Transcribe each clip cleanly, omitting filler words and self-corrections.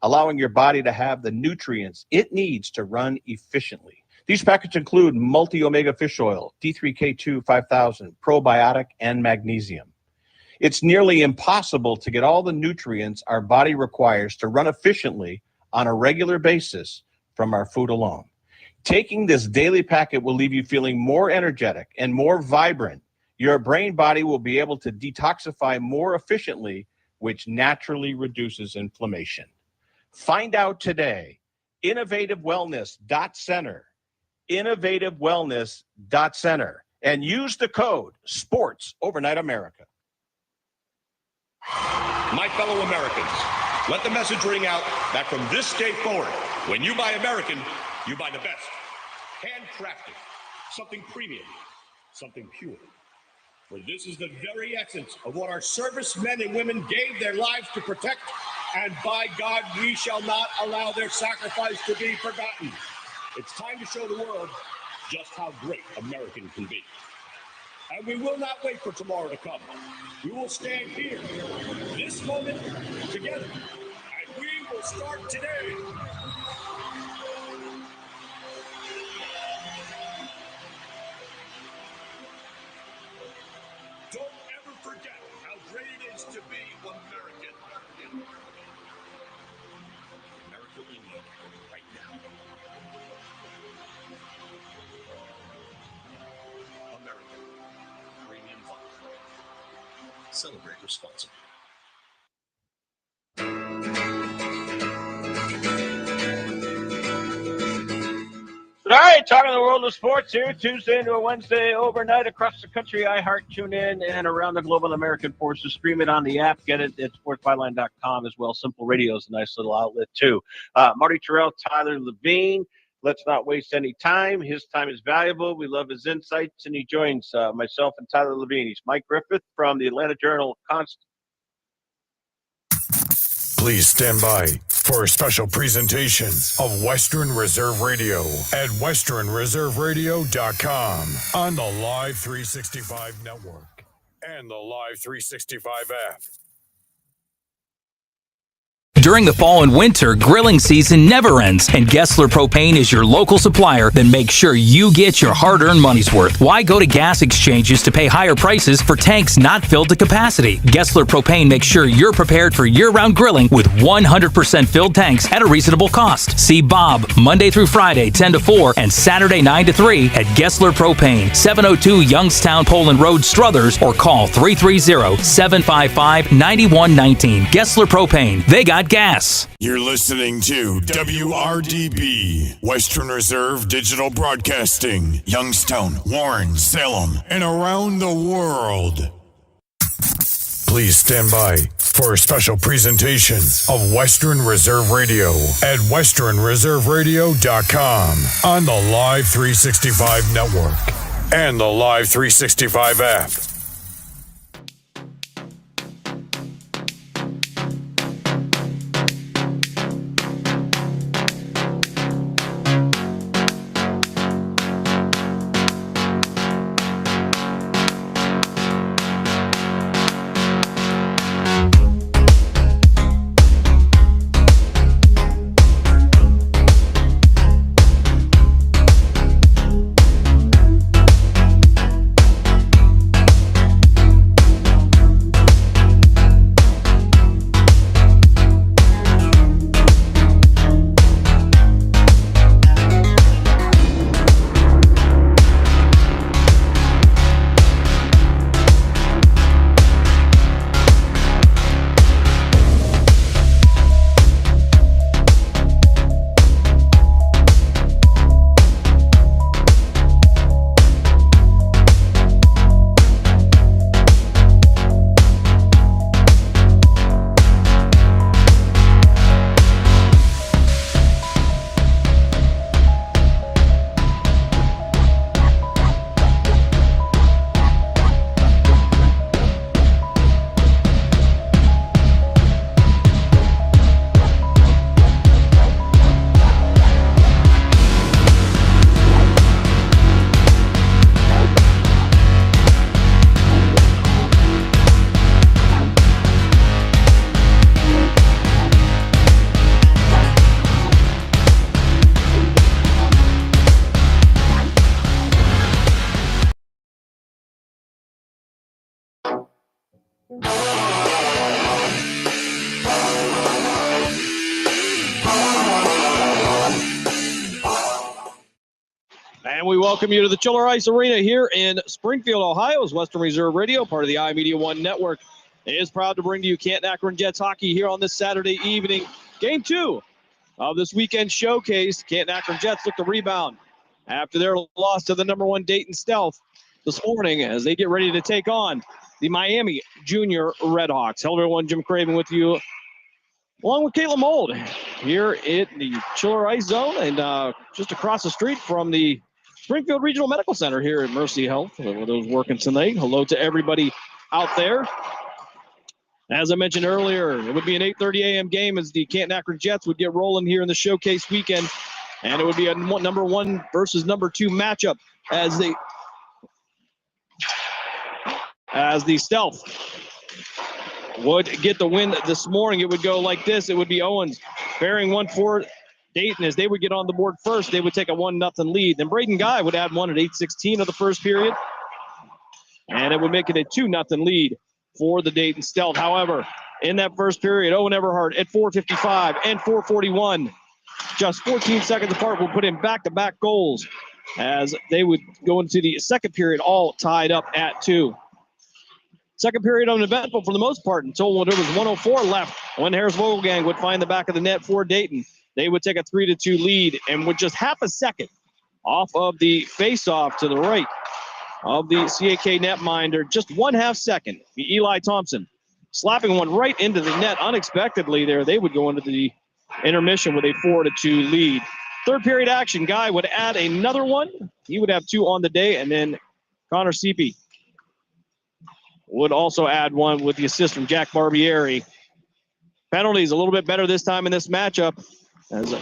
allowing your body to have the nutrients it needs to run efficiently. These packets include multi-omega fish oil, D3K2 5000, probiotic, and magnesium. It's nearly impossible to get all the nutrients our body requires to run efficiently on a regular basis from our food alone. Taking this daily packet will leave you feeling more energetic and more vibrant. Your brain body will be able to detoxify more efficiently, which naturally reduces inflammation. Find out today. InnovativeWellness.center. InnovativeWellness.center. And use the code SPORTS Overnight America. My fellow Americans, let the message ring out that from this day forward, when you buy American, you buy the best. Handcrafted, something premium, something pure. For this is the very essence of what our servicemen and women gave their lives to protect, and by God, we shall not allow their sacrifice to be forgotten. It's time to show the world just how great American can be. And we will not wait for tomorrow to come. We will stand here, this moment, together, and we will start today. Don't ever forget how great it is to be American. America we need right now. American Premium Vodka. Celebrate responsibly. All right, talking the world of sports here, Tuesday into a Wednesday overnight across the country. iHeart, tune in, and around the globe on American Forces. Stream it on the app. Get it at sportsbyline.com as well. Simple Radio is a nice little outlet, too. Marty Terrell, Tyler Levine. Let's not waste any time. His time is valuable. We love his insights, and he joins myself and Tyler Levine. He's Mike Griffith from the Atlanta Journal-Constitution. Please stand by for a special presentation of Western Reserve Radio at westernreserveradio.com on the Live 365 network and the Live 365 app. During the fall and winter, grilling season never ends, and Gessler Propane is your local supplier that makes sure you get your hard-earned money's worth. Why go to gas exchanges to pay higher prices for tanks not filled to capacity? Gessler Propane makes sure you're prepared for year-round grilling with 100% filled tanks at a reasonable cost. See Bob Monday through Friday, 10 to 4, and Saturday, 9 to 3 at Gessler Propane, 702 Youngstown Poland Road, Struthers, or call 330-755-9119. Gessler Propane. They got gas. You're listening to WRDB, Western Reserve Digital Broadcasting, Youngstown, Warren, Salem, and around the world. Please stand by for a special presentation of Western Reserve Radio at westernreserveradio.com on the Live 365 network and the Live 365 app. And we welcome you to the Chiller Ice Arena here in Springfield, Ohio, as Western Reserve Radio, part of the iMedia One Network, is proud to bring to you Canton Akron Jets hockey here on this Saturday evening. Game 2 of this weekend showcase. Canton Akron Jets look to rebound after their loss to the #1 Dayton Stealth this morning as they get ready to take on the Miami Junior Redhawks. Hello, everyone. Jim Craven with you, along with Caitlin Mold, here in the Chiller Ice Zone and just across the street from the Springfield Regional Medical Center here at Mercy Health. For those working tonight, hello to everybody out there. As I mentioned earlier, it would be an 8:30 a.m. game as the Canton Akron Jets would get rolling here in the showcase weekend. And it would be a #1 versus #2 matchup as the Stealth would get the win this morning. It would go like this. It would be Owens bearing one for Dayton as they would get on the board first. They would take a 1-0 lead. Then Braden Guy would add one at 8:16 of the first period. And it would make it a 2-0 lead for the Dayton Stealth. However, in that first period, Owen Everhart at 4:55 and 4:41, just 14 seconds apart, will put in back-to-back goals as they would go into the second period all tied up at 2. Second period uneventful for the most part until there was 1:04 left when Harris Vogelgang would find the back of the net for Dayton. They would take a 3-2 lead, and with just half a second off of the face-off to the right of the CAK netminder, just 1/2 second, Eli Thompson slapping one right into the net unexpectedly there. They would go into the intermission with a 4-2 lead. Third period action, Guy would add another one. He would have 2 on the day, and then Connor Seepy would also add one with the assist from Jack Barbieri. Penalties a little bit better this time in this matchup, as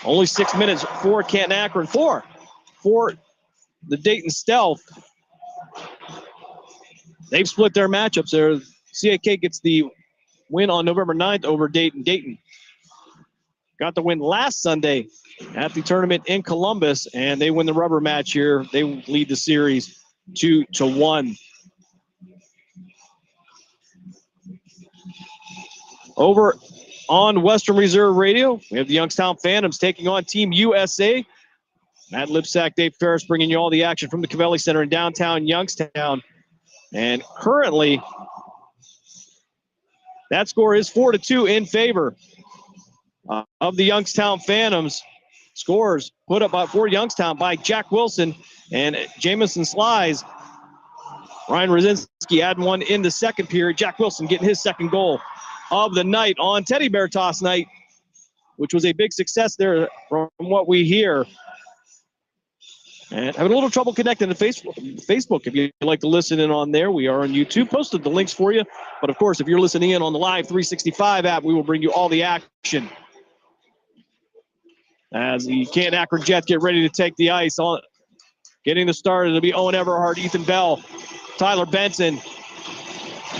only 6 minutes for Canton Akron. 4 for the Dayton Stealth. They've split their matchups there. CAK gets the win on November 9th over Dayton. Dayton got the win last Sunday at the tournament in Columbus, and they win the rubber match here. They lead the series 2-1. Over on Western Reserve Radio, we have the Youngstown Phantoms taking on Team USA. Matt Lipsack, Dave Ferris bringing you all the action from the Cavelli Center in downtown Youngstown. And currently, that score is 4-2 in favor of the Youngstown Phantoms. Scores put up for Youngstown by Jack Wilson and Jamison Slies. Ryan Rosinski adding one in the second period. Jack Wilson getting his second goal of the night on Teddy Bear Toss night, which was a big success there from what we hear. And having a little trouble connecting to Facebook. If you'd like to listen in on there, we are on YouTube. Posted the links for you. But, of course, if you're listening in on the Live 365 app, we will bring you all the action. As the Canton Akron Jets get ready to take the ice. Getting the start, it'll be Owen Everhart, Ethan Bell, Tyler Benson,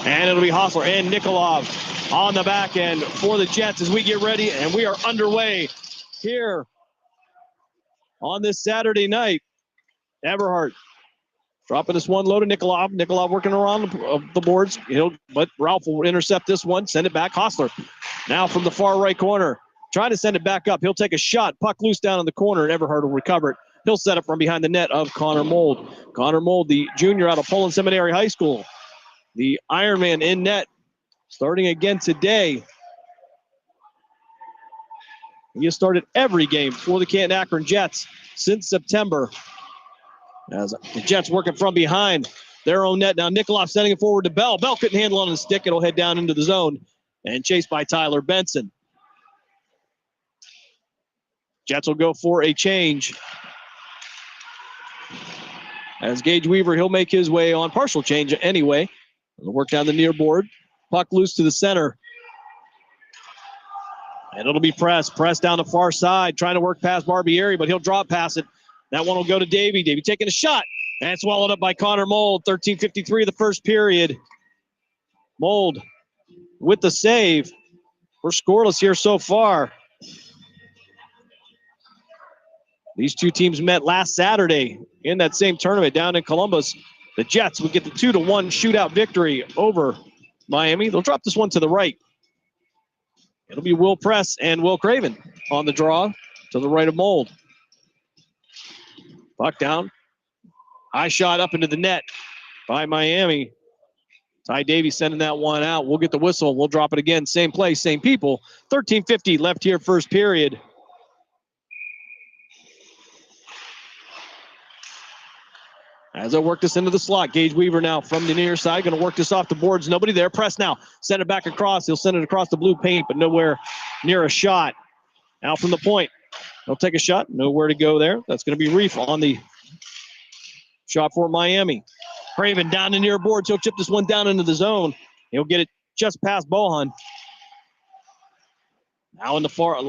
and it'll be Hostler and Nikolov on the back end for the Jets as we get ready, and we are underway here on this Saturday night. Everhart dropping this one low to Nikolov. Nikolov working around the boards, but Ralph will intercept this one, send it back. Hostler now from the far right corner, trying to send it back up. He'll take a shot, puck loose down in the corner, and Everhart will recover it. He'll set up from behind the net of Connor Mold. Connor Mold, the junior out of Poland Seminary High School, the Ironman in net, starting again today. He has started every game for the Canton Akron Jets since September. As the Jets working from behind their own net. Now Nikolov sending it forward to Bell. Bell couldn't handle it on the stick. It'll head down into the zone and chased by Tyler Benson. Jets will go for a change. As Gage Weaver, he'll make his way on partial change anyway. He'll work down the near board. Puck loose to the center. And it'll be pressed down the far side, trying to work past Barbieri, but he'll drop past it. That one will go to Davey. Davey taking a shot, and swallowed up by Connor Mold. 13:53 of the first period. Mold with the save. We're scoreless here so far. These two teams met last Saturday in that same tournament down in Columbus. The Jets would get the 2-1 shootout victory over Miami. They'll drop this one to the right. It'll be Will Press and Will Craven on the draw to the right of Mold. Puck down. High shot up into the net by Miami. Ty Davies sending that one out. We'll get the whistle. We'll drop it again. Same place, same people. 13:50 left here, first period. As I work this into the slot, Gage Weaver now from the near side. Going to work this off the boards. Nobody there. Press now. Send it back across. He'll send it across the blue paint, but nowhere near a shot. Out from the point. He'll take a shot. Nowhere to go there. That's going to be Reef on the shot for Miami. Craven down the near boards. He'll chip this one down into the zone. He'll get it just past Bohan. Now in the far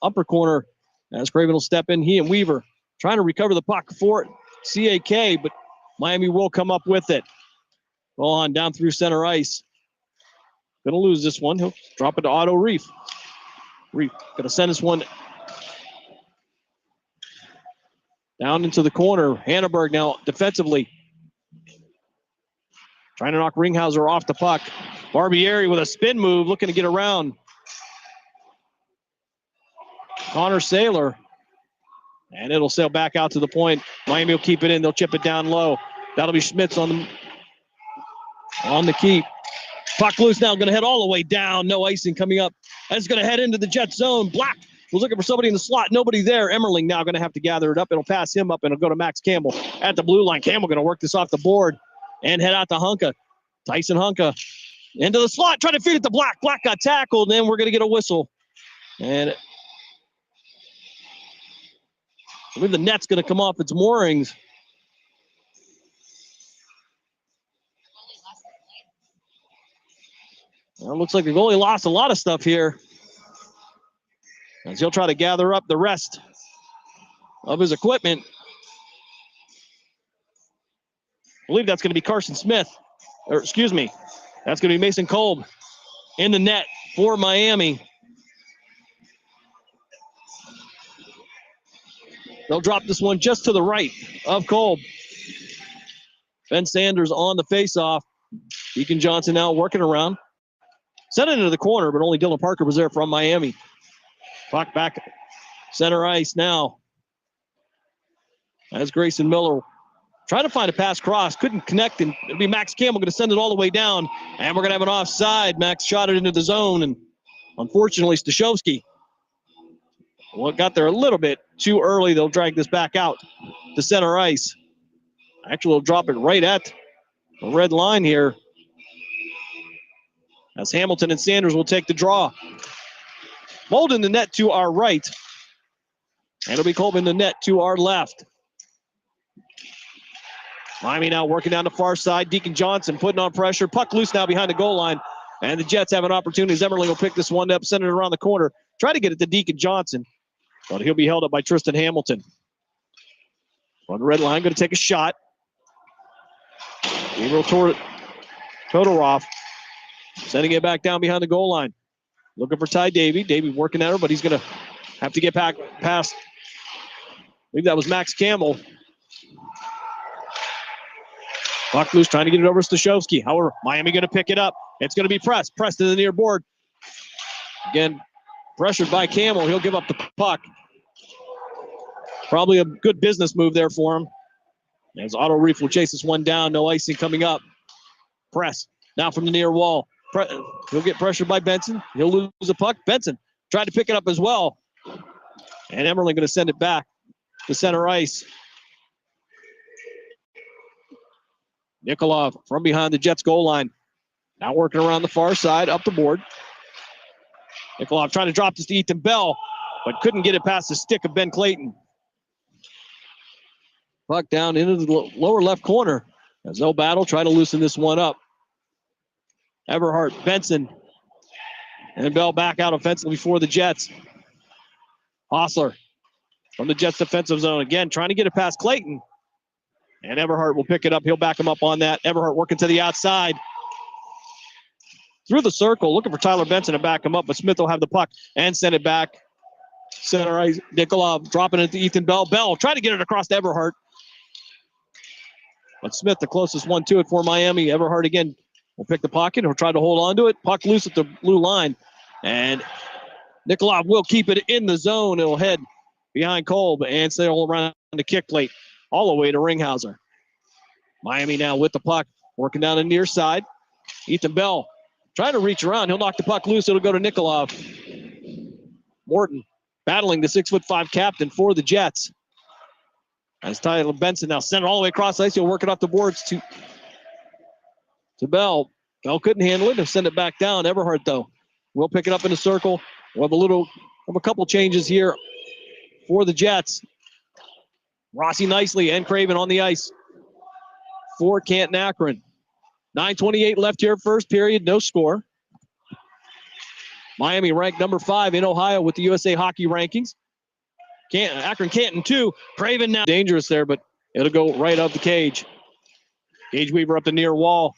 upper corner, as Craven will step in, he and Weaver trying to recover the puck for CAK, but Miami will come up with it. Bohan down through center ice. Going to lose this one. He'll drop it to Otto Reef. Reef going to send this one down into the corner. Hanneberg now defensively. Trying to knock Ringhauser off the puck. Barbieri with a spin move, looking to get around Connor Saylor. And it'll sail back out to the point. Miami will keep it in. They'll chip it down low. That'll be Schmitz on the keep. Puck loose now, going to head all the way down. No icing coming up. And it's going to head into the Jet zone. Black was looking for somebody in the slot. Nobody there. Emmerling now going to have to gather it up. It'll pass him up, and it'll go to Max Campbell at the blue line. Campbell going to work this off the board and head out to Hunka. Tyson Hunka into the slot, trying to feed it to Black. Black got tackled, and we're going to get a whistle. And I believe the net's going to come off its moorings. Well, it looks like the goalie lost a lot of stuff here, as he'll try to gather up the rest of his equipment. I believe that's going to be Carson Smith. Or, excuse me, that's going to be Mason Kolb in the net for Miami. They'll drop this one just to the right of Kolb. Ben Sanders on the faceoff. Deacon Johnson now working around. Sent it into the corner, but only Dylan Parker was there from Miami. Puck back center ice now. As Grayson Miller trying to find a pass cross, couldn't connect, and it'll be Max Campbell going to send it all the way down. And we're going to have an offside. Max shot it into the zone, and unfortunately, Stashowski got there a little bit too early. They'll drag this back out to center ice. Actually, they'll drop it right at the red line here, as Hamilton and Sanders will take the draw. Mold in the net to our right. And it'll be Kolb in the net to our left. Miami now working down the far side. Deacon Johnson putting on pressure. Puck loose now behind the goal line. And the Jets have an opportunity. Zemmerling will pick this one up, send it around the corner. Try to get it to Deacon Johnson, but he'll be held up by Tristan Hamilton. On the red line, going to take a shot. Gabriel Todorov sending it back down behind the goal line. Looking for Ty Davey. Davey working at her, but he's going to have to get back past. I believe that was Max Campbell. Puck loose, trying to get it over to Stashowski. However, Miami going to pick it up. It's going to be Pressed. Pressed to the near board. Again, pressured by Campbell. He'll give up the puck. Probably a good business move there for him. As Otto Reef will chase this one down. No icing coming up. Press. Now from the near wall. He'll get pressured by Benson. He'll lose the puck. Benson tried to pick it up as well. And Emmerling going to send it back to center ice. Nikolov from behind the Jets goal line. Now working around the far side, up the board. Nikolov trying to drop this to Ethan Bell, but couldn't get it past the stick of Ben Clayton. Puck down into the lower left corner. As O'Battle trying to loosen this one up. Everhart, Benson, and Bell back out offensively for the Jets. Hostler from the Jets defensive zone again, trying to get it past Clayton. And Everhart will pick it up. He'll back him up on that. Everhart working to the outside. Through the circle, looking for Tyler Benson to back him up, but Smith will have the puck and send it back. Center ice, Nikolov dropping it to Ethan Bell. Bell trying to get it across to Everhart. But Smith, the closest one to it for Miami. Everhart again will pick the pocket. He'll try to hold on to it. Puck loose at the blue line. And Nikolov will keep it in the zone. It'll head behind Kolb and sail around the kick plate. all the way to Ringhauser. Miami now with the puck, working down the near side. Ethan Bell trying to reach around. He'll knock the puck loose. It'll go to Nikolov. Morton battling the 6'5" captain for the Jets. As Tyler Benson now sent it all the way across the ice. He'll work it off the boards to Bell. Bell couldn't handle it. He'll send it back down. Everhart, though, will pick it up in a circle. We'll have a couple changes here for the Jets. Rossi nicely and Craven on the ice for Canton Akron. 9:28 left here, first period, no score. Miami ranked number 5 in Ohio with the USA Hockey rankings. Akron Canton 2. Craven now dangerous there, but it'll go right out the cage. Gage Weaver up the near wall.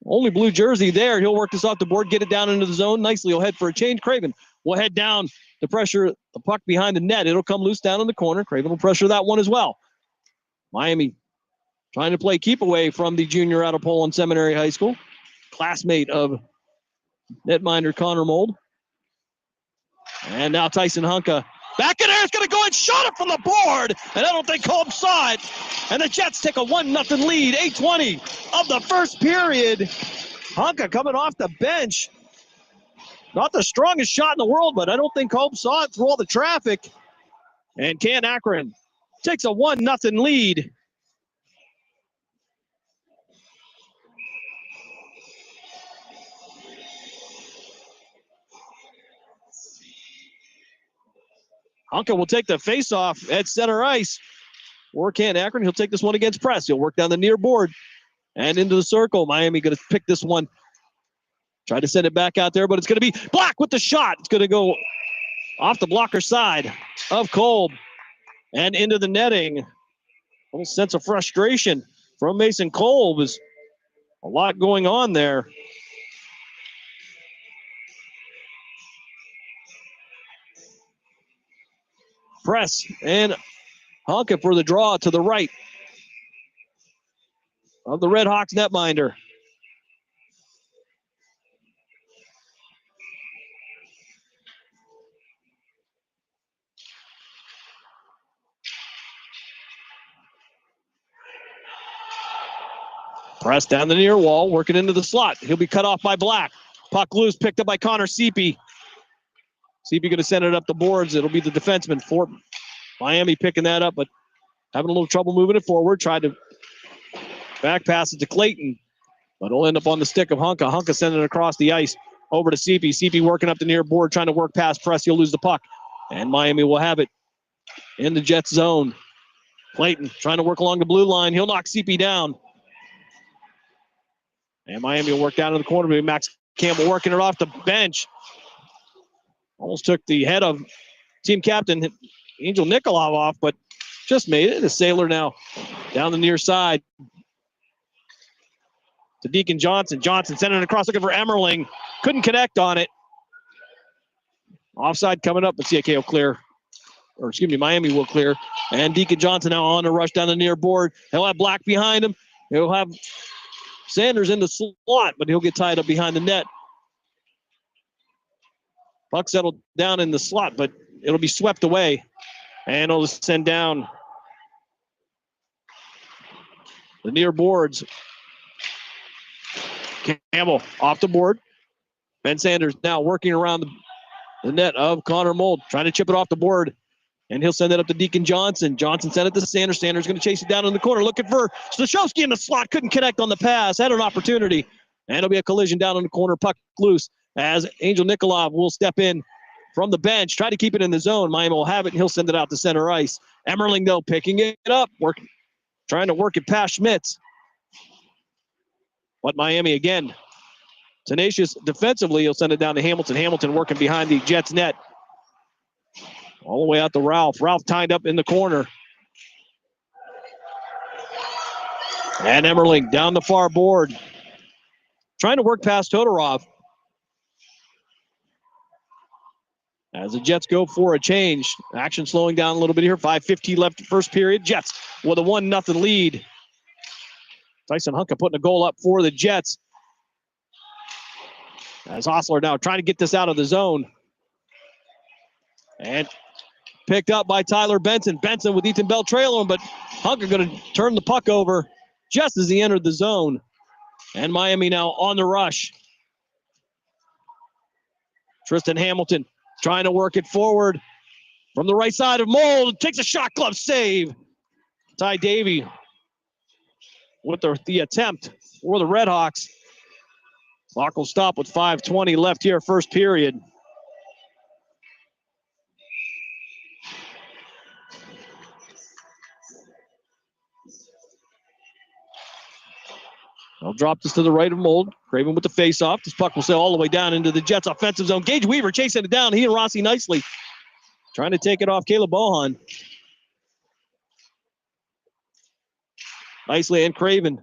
Only blue jersey there. He'll work this off the board, get it down into the zone nicely. He'll head for a change. Craven will head down to pressure the puck behind the net. It'll come loose down in the corner. Craven will pressure that one as well. Miami trying to play keep away from the junior out of Poland Seminary High School. Classmate of netminder Connor Mold. And now Tyson Hunka. Back in there, it's going to go and shot it from the board. And I don't think Kolb saw it. And the Jets take a 1-0 lead. 8:20 of the first period. Hunka coming off the bench. Not the strongest shot in the world, but I don't think Kolb saw it through all the traffic. And Canton Akron takes a 1-0 lead. Hunka will take the face-off at center ice. Or Canton Akron, he'll take this one against press. He'll work down the near board and into the circle. Miami going to pick this one. Try to send it back out there, but it's going to be Black with the shot. It's going to go off the blocker side of Kolb and into the netting. A little sense of frustration from Mason Kolb. Is a lot going on there. Press and Honka for the draw to the right of the Redhawks netminder. Press down the near wall, working into the slot. He'll be cut off by Black. Puck loose, picked up by Connor Seepy. Seepy going to send it up the boards. It'll be the defenseman for Miami picking that up, but having a little trouble moving it forward. Tried to back pass it to Clayton, but it'll end up on the stick of Hunka. Hunka sending it across the ice over to Seepy. Seepy working up the near board, trying to work past press. He'll lose the puck, and Miami will have it in the Jets zone. Clayton trying to work along the blue line. He'll knock Seepy down. And Miami will work down in the corner. Maybe Max Campbell working it off the bench. Almost took the head of team captain Angel Nikolov off, but just made it. The Sailor now down the near side to Deacon Johnson. Johnson sending it across, looking for Emmerling. Couldn't connect on it. Offside coming up, but CIK will clear. Or excuse me, Miami will clear. And Deacon Johnson now on the rush down the near board. He'll have Black behind him. He'll have Sanders in the slot, but he'll get tied up behind the net. Puck settled down in the slot, but it'll be swept away. And it'll send down the near boards. Campbell off the board. Ben Sanders now working around the net of Connor Mold, trying to chip it off the board. And he'll send it up to Deacon Johnson. Johnson sent it to Sanders. Sanders going to chase it down in the corner, looking for Stashowski in the slot. Couldn't connect on the pass. Had an opportunity. And it'll be a collision down in the corner. Puck loose as Angel Nikolov will step in from the bench. Try to keep it in the zone. Miami will have it, and he'll send it out to center ice. Emmerling, though, picking it up. Trying to work it past Schmitz. But Miami, again, tenacious defensively. He'll send it down to Hamilton. Hamilton working behind the Jets net. All the way out to Ralph. Ralph tied up in the corner. And Emmerling down the far board. Trying to work past Todorov. As the Jets go for a change. Action slowing down a little bit here. 5:15 left first period. Jets with a 1-0 lead. Tyson Hunka putting a goal up for the Jets. As Hostler now trying to get this out of the zone. And Picked up by Tyler Benson. Benson with Ethan Bell trailing him, but Hunker going to turn the puck over just as he entered the zone. And Miami now on the rush. Tristan Hamilton trying to work it forward from the right side of Mold. Takes a shot glove save. Ty Davey with the attempt for the Redhawks. Clock will stop with 5:20 left here, first period. They'll drop this to the right of Mold. Craven with the face-off. This puck will sail all the way down into the Jets' offensive zone. Gage Weaver chasing it down. He and Rossi nicely trying to take it off Caleb Bohan. Nicely, and Craven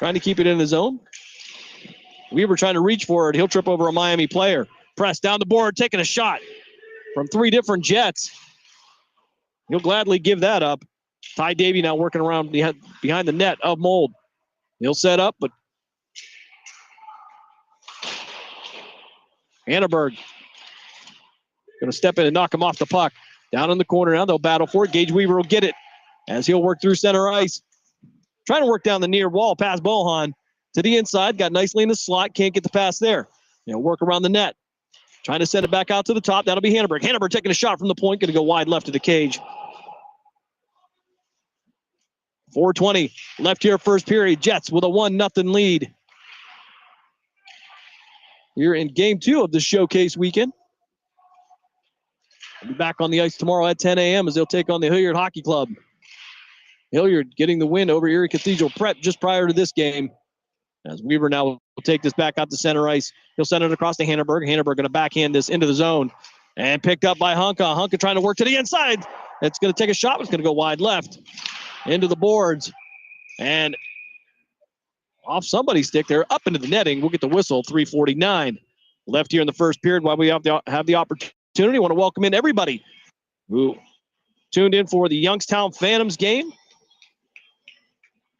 trying to keep it in the zone. Weaver trying to reach for it. He'll trip over a Miami player. Press down the board, taking a shot from 3 different Jets. He'll gladly give that up. Ty Davey now working around behind the net of Mold. He'll set up, but Hanneberg going to step in and knock him off the puck. Down in the corner now, they'll battle for it. Gage Weaver will get it as he'll work through center ice. Trying to work down the near wall past Bohan to the inside. Got nicely in the slot. Can't get the pass there. Work around the net. Trying to send it back out to the top. That'll be Hanneberg. Hanneberg taking a shot from the point. Going to go wide left of the cage. 4:20 left here, first period. Jets with a 1-0 lead. Here in game 2 of the showcase weekend. We'll be back on the ice tomorrow at 10 a.m. as they'll take on the Hilliard Hockey Club. Hilliard getting the win over Erie Cathedral Prep just prior to this game. As Weaver now will take this back out to center ice. He'll send it across to Hanneberg. Hanneberg going to backhand this into the zone. And picked up by Hunka. Hunka trying to work to the inside. It's going to take a shot. It's going to go wide left. Into the boards. And off somebody's stick there. Up into the netting. We'll get the whistle. 3:49 left here in the first period while we have the opportunity. I want to welcome in everybody who tuned in for the Youngstown Phantoms game.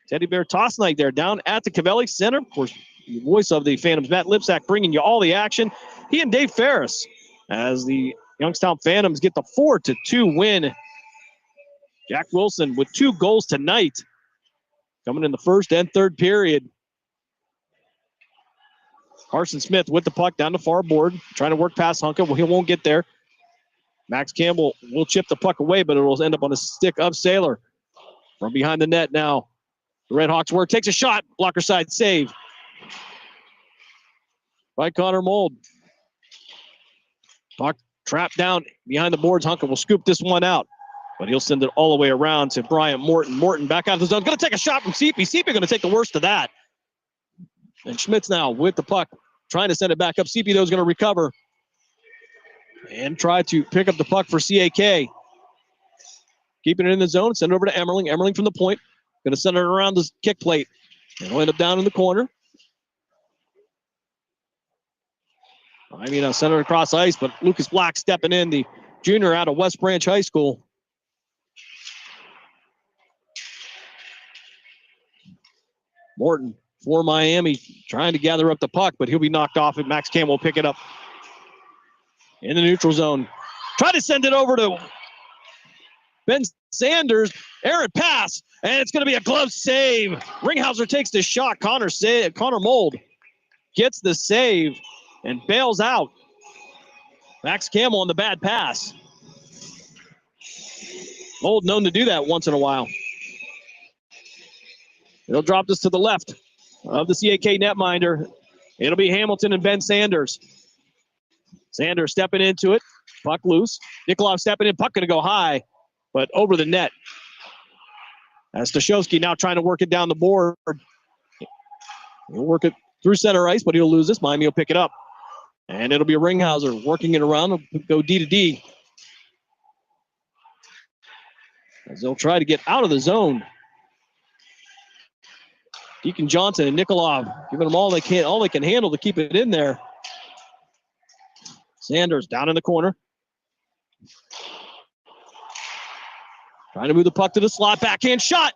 Teddy Bear Toss Night there down at the Cavelli Center. Of course, the voice of the Phantoms, Matt Lipsack, bringing you all the action. He and Dave Ferris as the Youngstown Phantoms get the 4-2 win. Jack Wilson with 2 goals tonight coming in the first and third period. Carson Smith with the puck down the far board, trying to work past Hunka. Well, he won't get there. Max Campbell will chip the puck away, but it will end up on the stick of Saylor. From behind the net now. The Redhawks work, takes a shot, blocker side save by Connor Mold. Puck trapped down behind the boards. Hunka will scoop this one out, but he'll send it all the way around to Bryant Morton. Morton back out of the zone, going to take a shot from Seepy. Seepy going to take the worst of that. And Schmitz now with the puck, trying to send it back up. Seepy, though, is going to recover and try to pick up the puck for CAK. Keeping it in the zone, send it over to Emmerling. Emmerling from the point, going to send it around the kick plate. And we'll end up down in the corner. I mean, I'll send it across ice, but Lucas Black stepping in, the junior out of West Branch High School. Morton for Miami, trying to gather up the puck, but he'll be knocked off, and Max Campbell will pick it up in the neutral zone. Try to send it over to Ben Sanders. Errant pass, and it's going to be a glove save. Ringhauser takes the shot. Connor Mold gets the save and bails out. Max Campbell on the bad pass. Mold known to do that once in a while. They'll drop this to the left of the CAK netminder. It'll be Hamilton and Ben Sanders. Sanders stepping into it. Puck loose. Nikolov stepping in. Puck going to go high, but over the net. As Stashowski now trying to work it down the board. He'll work it through center ice, but he'll lose this. Miami will pick it up. And it'll be Ringhauser working it around. He'll go D to D. As they'll try to get out of the zone. Deacon Johnson and Nikolov giving them all they can handle to keep it in there. Sanders down in the corner. Trying to move the puck to the slot. Backhand shot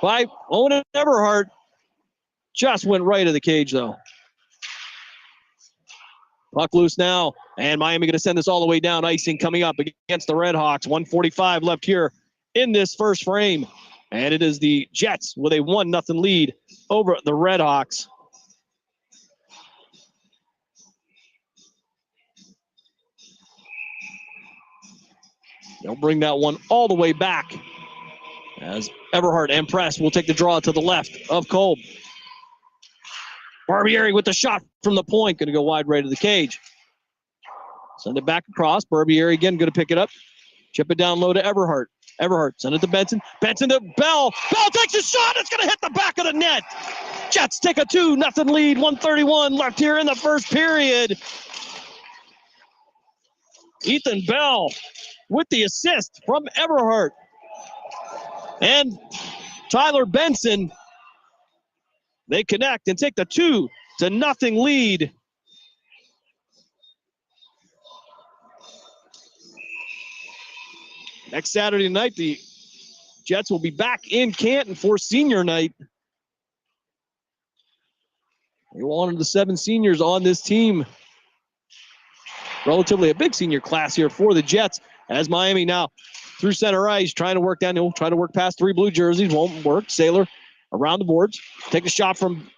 by Owen Everhart. Just went right of the cage, though. Puck loose now, and Miami going to send this all the way down. Icing coming up against the Redhawks. 1:45 left here in this first frame. And it is the Jets with a 1-0 lead over the Redhawks. They'll bring that one all the way back as Everhart and Press will take the draw to the left of Kolb. Barbieri with the shot from the point. Going to go wide right of the cage. Send it back across. Barbieri again going to pick it up. Chip it down low to Everhart. Everhart send it to Benson. Benson to Bell. Bell takes a shot. It's going to hit the back of the net. Jets take a 2-0 lead. 1:31 left here in the first period. Ethan Bell with the assist from Everhart. And Tyler Benson, they connect and take the 2-0 lead. Next Saturday night, the Jets will be back in Canton for senior night. They wanted the 7 seniors on this team. Relatively a big senior class here for the Jets, as Miami now through center ice, trying to work down, trying to work past 3 blue jerseys, won't work. Saylor around the boards, take a shot from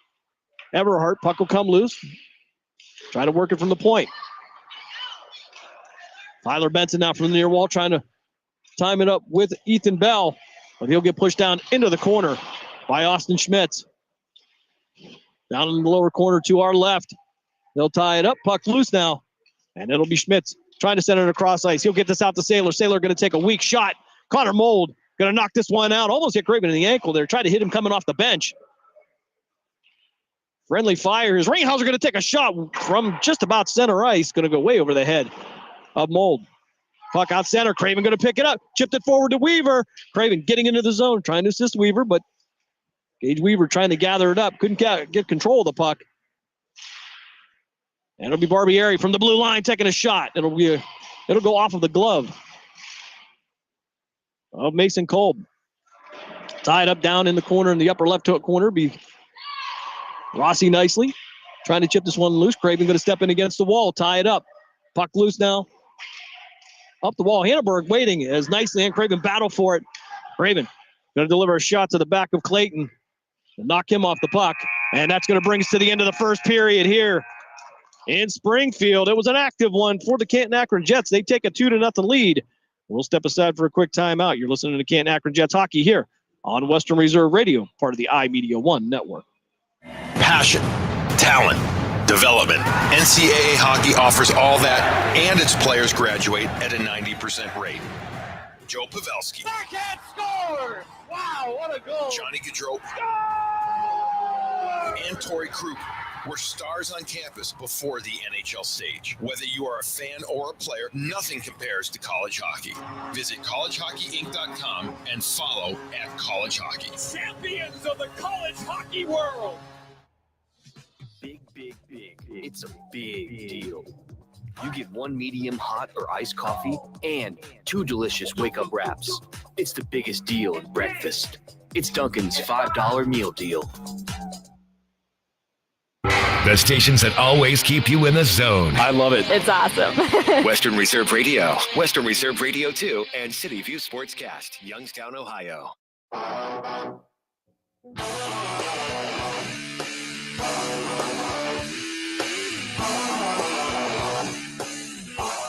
Everhart, puck will come loose. Try to work it from the point. Tyler Benson now from the near wall, trying to time it up with Ethan Bell, but he'll get pushed down into the corner by Austin Schmitz. Down in the lower corner to our left. They'll tie it up, puck loose now, and it'll be Schmitz trying to send it across ice. He'll get this out to Saylor. Saylor going to take a weak shot. Connor Mold going to knock this one out. Almost hit Craven in the ankle there. Tried to hit him coming off the bench. Friendly fire. Here's Ringhauser going to take a shot from just about center ice. Going to go way over the head of Mold. Puck out center. Craven going to pick it up. Chipped it forward to Weaver. Craven getting into the zone. Trying to assist Weaver, but Gage Weaver trying to gather it up. Couldn't get control of the puck. And it'll be Barbieri from the blue line taking a shot. It'll go off of the glove of Mason Kolb. Tied up down in the corner in the upper left corner. Be Rossi nicely trying to chip this one loose. Craven going to step in against the wall. Tie it up. Puck loose now. Up the wall. Hannenberg waiting as nicely and Craven battle for it. Craven going to deliver a shot to the back of Clayton. Knock him off the puck. And that's going to bring us to the end of the first period here in Springfield. It was an active one for the Canton Akron Jets. They take a 2-0 lead. We'll step aside for a quick timeout. You're listening to Canton Akron Jets hockey here on Western Reserve Radio, part of the iMedia One network. Passion, talent, development. NCAA hockey offers all that, and its players graduate at a 90% rate. Joe Pavelski. Backhand scores! Wow, what a goal! Johnny Gaudreau. And Torrey Krug were stars on campus before the NHL stage. Whether you are a fan or a player, nothing compares to college hockey. Visit collegehockeyinc.com and follow @College Hockey. Champions of the college hockey world! Big. It's a big deal. You get 1 medium hot or iced coffee and 2 delicious wake-up wraps. It's the biggest deal in breakfast. It's Dunkin's $5 meal deal. The stations that always keep you in the zone. I love it. It's awesome. Western Reserve Radio, Western Reserve Radio 2, and City View Sportscast, Youngstown, Ohio.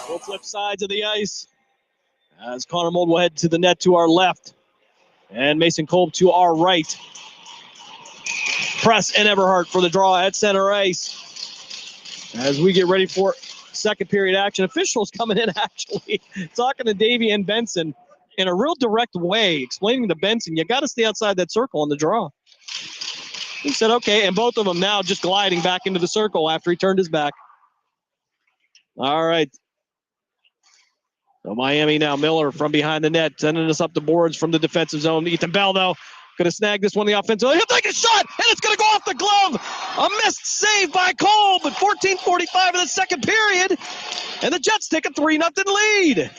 We'll flip sides of the ice as Connor Mold will head to the net to our left. And Mason Kolb to our right. Press and Everhart for the draw at center ice. As we get ready for second period action. Officials coming in actually talking to Davey and Benson in a real direct way, explaining to Benson, you got to stay outside that circle on the draw. He said, okay, and both of them now just gliding back into the circle after he turned his back. All right. So Miami now, Miller from behind the net, sending us up the boards from the defensive zone. Ethan Bell, though, going to snag this one in the offensive. He'll take a shot, and it's going to go off the glove. A missed save by Kolb at 14:45 of the second period. And the Jets take a 3-0 lead.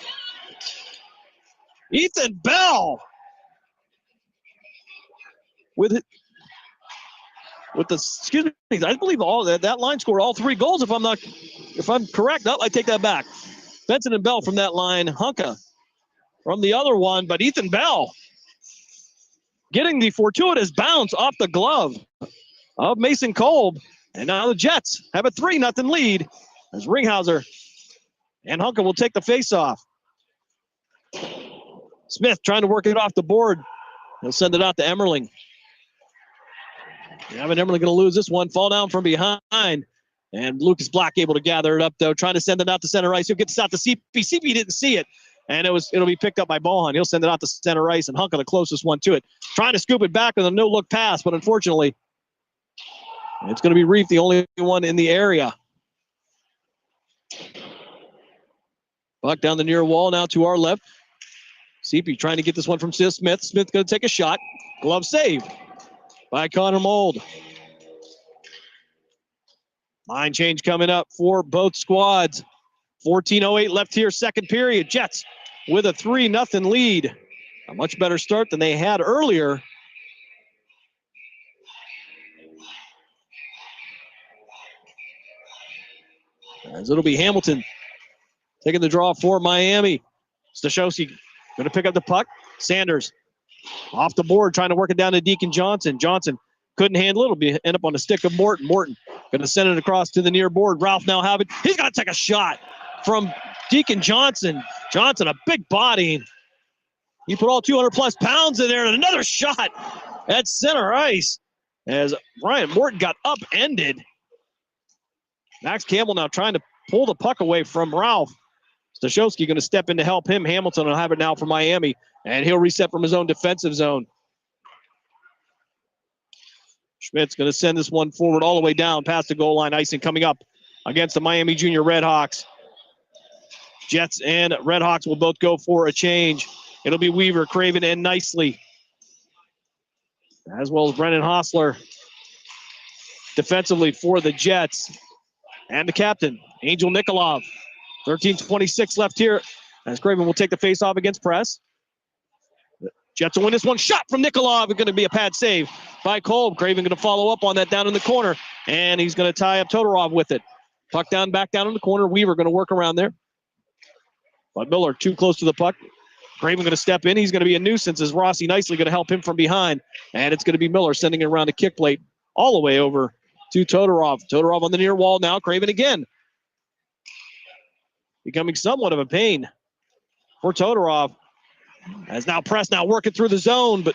Ethan Bell with I believe all that line scored all 3 goals. If I'm correct, I take that back. Benson and Bell from that line, Hunka from the other one, but Ethan Bell getting the fortuitous bounce off the glove of Mason Kolb. And now the Jets have a 3-0 lead as Ringhauser and Hunka will take the face-off. Smith trying to work it off the board. He'll send it out to Emmerling. Emmerling going to lose this one, fall down from behind. And Lucas Black able to gather it up, though, trying to send it out to center ice. He'll get this out to CP. CP didn't see it, and it'll be picked up by Bohan. He'll send it out to center ice, and Hunka the closest one to it. Trying to scoop it back with a no-look pass, but unfortunately, it's going to be Reef, the only one in the area. Puck down the near wall now to our left. CP trying to get this one from Smith. Smith going to take a shot. Glove saved by Connor Mold. Line change coming up for both squads. 14:08 left here, second period. Jets with a 3-0 lead. A much better start than they had earlier. As it'll be Hamilton taking the draw for Miami. Stashowski going to pick up the puck. Sanders off the board, trying to work it down to Deacon Johnson. Johnson couldn't handle it. It'll end up on the stick of Morton. Morton going to send it across to the near board. Ralph now have it. He's going to take a shot from Deacon Johnson. Johnson, a big body. He put all 200-plus pounds in there, and another shot at center ice as Brian Morton got upended. Max Campbell now trying to pull the puck away from Ralph. Stashowski going to step in to help him. Hamilton will have it now for Miami, and he'll reset from his own defensive zone. Schmidt's going to send this one forward all the way down past the goal line. Icing coming up against the Miami Junior Redhawks. Jets and Redhawks will both go for a change. It'll be Weaver, Craven, and Nicely, as well as Brennan Hostler defensively for the Jets. And the captain, Angel Nikolov. 13:26 left here as Craven will take the face-off against Press. Jets will win this one. Shot from Nikolov. It's going to be a pad save by Kolb. Craven going to follow up on that down in the corner, and he's going to tie up Todorov with it. Puck down, back down in the corner. Weaver going to work around there. But Miller too close to the puck. Craven going to step in. He's going to be a nuisance as Rossi nicely going to help him from behind. And it's going to be Miller sending it around the kick plate all the way over to Todorov. Todorov on the near wall now. Craven again. Becoming somewhat of a pain for Todorov. As now Press now working through the zone, but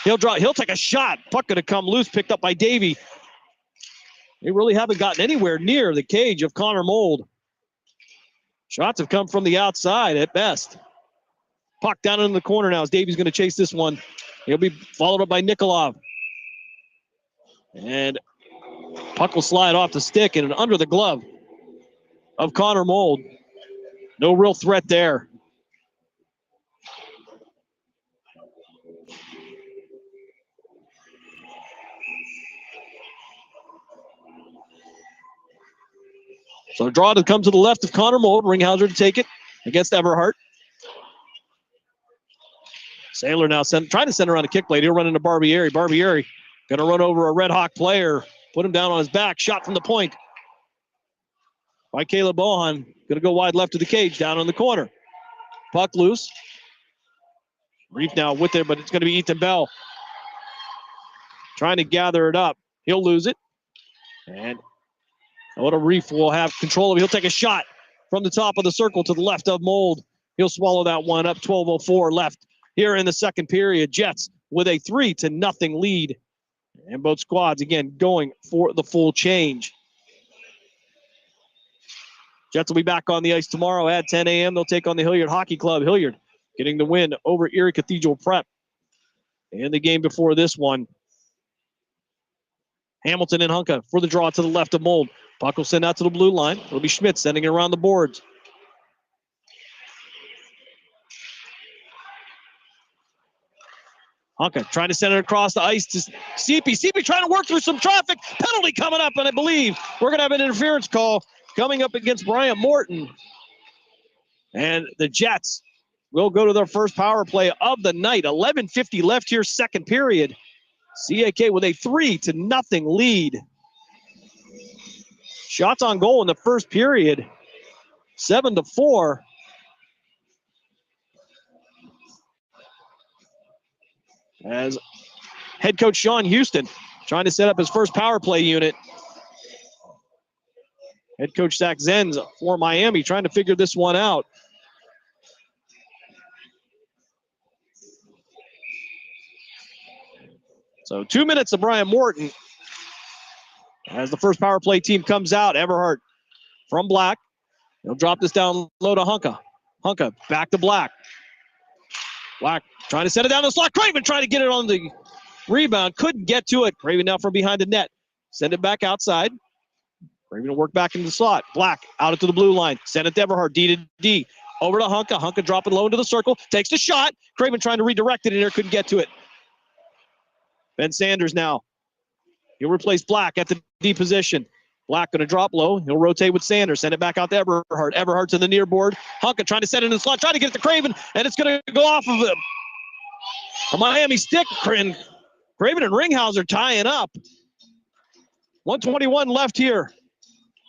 he'll take a shot. Puck going to come loose, picked up by Davey. They really haven't gotten anywhere near the cage of Connor Mold. Shots have come from the outside at best. Puck down in the corner now as Davey's going to chase this one. He'll be followed up by Nikolov. And puck will slide off the stick and under the glove of Connor Mold. No real threat there. So a draw to come to the left of Connor Mold. Ringhauser to take it against Everhart. Saylor now trying to send around a kick plate. He'll run into Barbieri. Barbieri going to run over a Red Hawk player. Put him down on his back. Shot from the point by Caleb Bohan. Going to go wide left of the cage, down on the corner. Puck loose. Reef now with it, but it's going to be Ethan Bell trying to gather it up. He'll lose it. And Oda Reef will have control of it. He'll take a shot from the top of the circle to the left of Mold. He'll swallow that one up. 12:04 left here in the second period. Jets with a 3-0 lead. And both squads, again, going for the full change. Jets will be back on the ice tomorrow at 10 a.m. They'll take on the Hilliard Hockey Club. Hilliard getting the win over Erie Cathedral Prep in the game before this one. Hamilton and Hunka for the draw to the left of Mold. Puck will send out to the blue line. It'll be Schmidt sending it around the boards. Hunka trying to send it across the ice to CP. CP trying to work through some traffic. Penalty coming up, and I believe we're going to have an interference call coming up against Bryant Morton. And the Jets will go to their first power play of the night. 11:50 left here, second period. CAK with a 3-0 lead. Shots on goal in the first period, 7-4. As head coach Sean Houston trying to set up his first power play unit. Head coach Zach Zenz for Miami trying to figure this one out. So 2 minutes of Brian Morton. As the first power play team comes out, Everhart from Black. He'll drop this down low to Hunka. Hunka back to Black. Black trying to set it down the slot. Craven trying to get it on the rebound. Couldn't get to it. Craven now from behind the net. Send it back outside. Craven will work back into the slot. Black out into the blue line. Send it to Everhart. D to D. Over to Hunka. Hunka dropping low into the circle. Takes the shot. Craven trying to redirect it in there. Couldn't get to it. Ben Sanders now. He'll replace Black at the D position. Black going to drop low. He'll rotate with Sanders. Send it back out to Everhart. Everhart's in the near board. Hunka trying to set it in the slot. Trying to get it to Craven. And it's going to go off of a Miami stick. Craven and Ringhauser tying up. 1:21 left here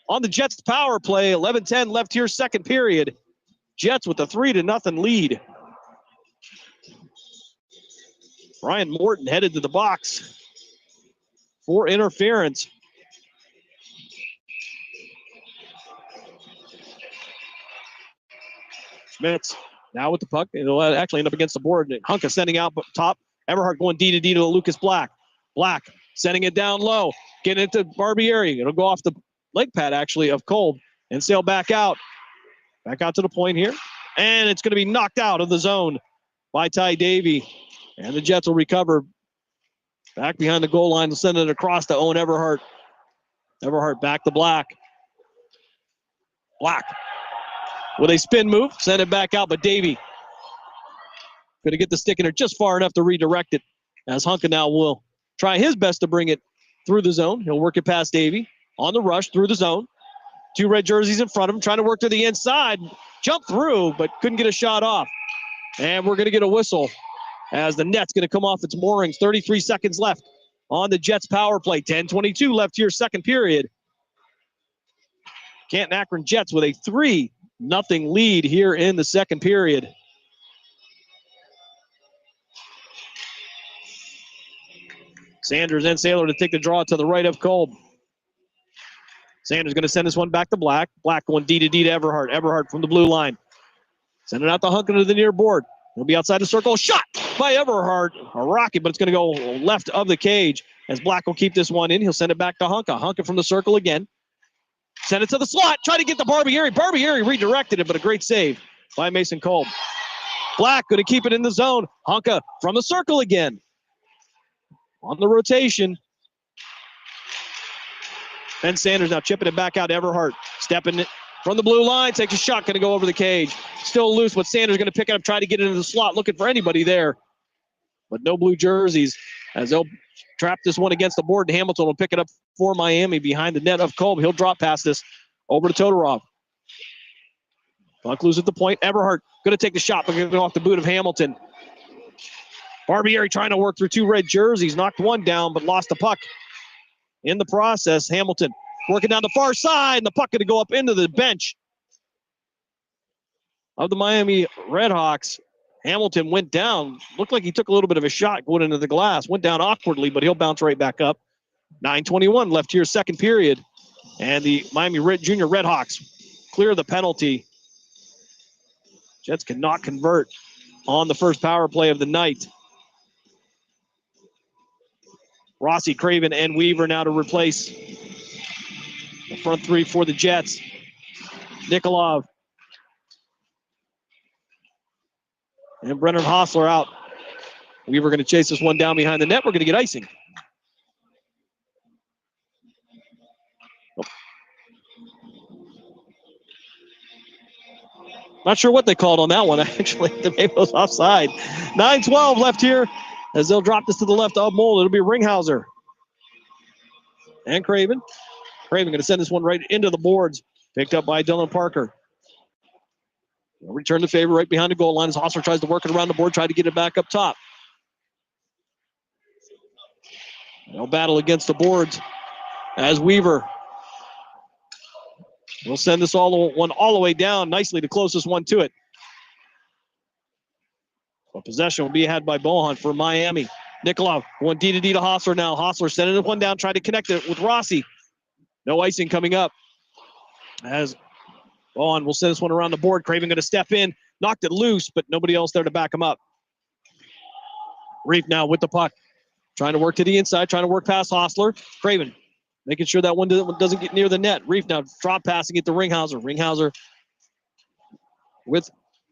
on the Jets power play. 11:10 left here, second period. Jets with a 3-0 lead. Brian Morton headed to the box for interference. Schmitz now with the puck. It'll actually end up against the board. Hunka sending out top. Everhart going D to D to Lucas Black. Black sending it down low. Getting it to Barbieri. It'll go off the leg pad, actually, of Kolb and sail back out. Back out to the point here. And it's going to be knocked out of the zone by Ty Davey. And the Jets will recover back behind the goal line. They'll send it across to Owen Everhart. Everhart back to Black. Black with a spin move. Send it back out, but Davey going to get the stick in there just far enough to redirect it. As Hunka now will try his best to bring it through the zone. He'll work it past Davey. On the rush through the zone. Two red jerseys in front of him. Trying to work to the inside. Jump through, but couldn't get a shot off. And we're going to get a whistle as the net's going to come off its moorings. 33 seconds left on the Jets power play. 10:22 left here, second period. Canton Akron Jets with a 3-0 lead here in the second period. Sanders and Saylor to take the draw to the right of Kolb. Sanders going to send this one back to Black. Black going D to D to Everhart. Everhart from the blue line. Send it out to Hunka to the near board. He'll be outside the circle. Shot by Everhart. A rocket, but it's going to go left of the cage as Black will keep this one in. He'll send it back to Hunka. Hunka from the circle again. Send it to the slot. Try to get the Barbieri. Barbieri redirected it, but a great save by Mason Kolb. Black going to keep it in the zone. Hunka from the circle again. On the rotation. Ben Sanders now chipping it back out to Everhart. Stepping it from the blue line. Takes a shot. Going to go over the cage. Still loose, but Sanders going to pick it up. Try to get it into the slot. Looking for anybody there. But no blue jerseys as they'll trap this one against the board. And Hamilton will pick it up for Miami behind the net of Kolb. He'll drop past this over to Todorov. Puck loose at the point. Everhart going to take the shot, but going to go off the boot of Hamilton. Barbieri trying to work through two red jerseys. Knocked one down, but lost the puck. In the process, Hamilton working down the far side, and the puck going to go up into the bench of the Miami Redhawks. Hamilton went down. Looked like he took a little bit of a shot going into the glass. Went down awkwardly, but he'll bounce right back up. 9:21 left here, second period. And the Miami Junior Redhawks clear the penalty. Jets cannot convert on the first power play of the night. Rossi, Craven, and Weaver now to replace the front three for the Jets. Nikolov and Brennan Hostler out. Weaver going to chase this one down behind the net. We're going to get icing. Not sure what they called on that one, actually. Maybe it was offside. 9:12 left here as they'll drop this to the left of Mold. It'll be Ringhauser and Craven. Craven going to send this one right into the boards. Picked up by Dylan Parker. He'll return the favor right behind the goal line as Hostler tries to work it around the board, try to get it back up top. They'll battle against the boards as Weaver will send this all the way down nicely, the closest one to it. So possession will be had by Bohan for Miami. Nikolov going D to Hostler now. Hostler sending one down, trying to connect it with Rossi. No icing coming up as Bohan will send this one around the board. Craven going to step in, knocked it loose, but nobody else there to back him up. Reef now with the puck. Trying to work to the inside, trying to work past Hostler. Craven making sure that one doesn't get near the net. Reef now drop passing it to Ringhauser. Ringhauser with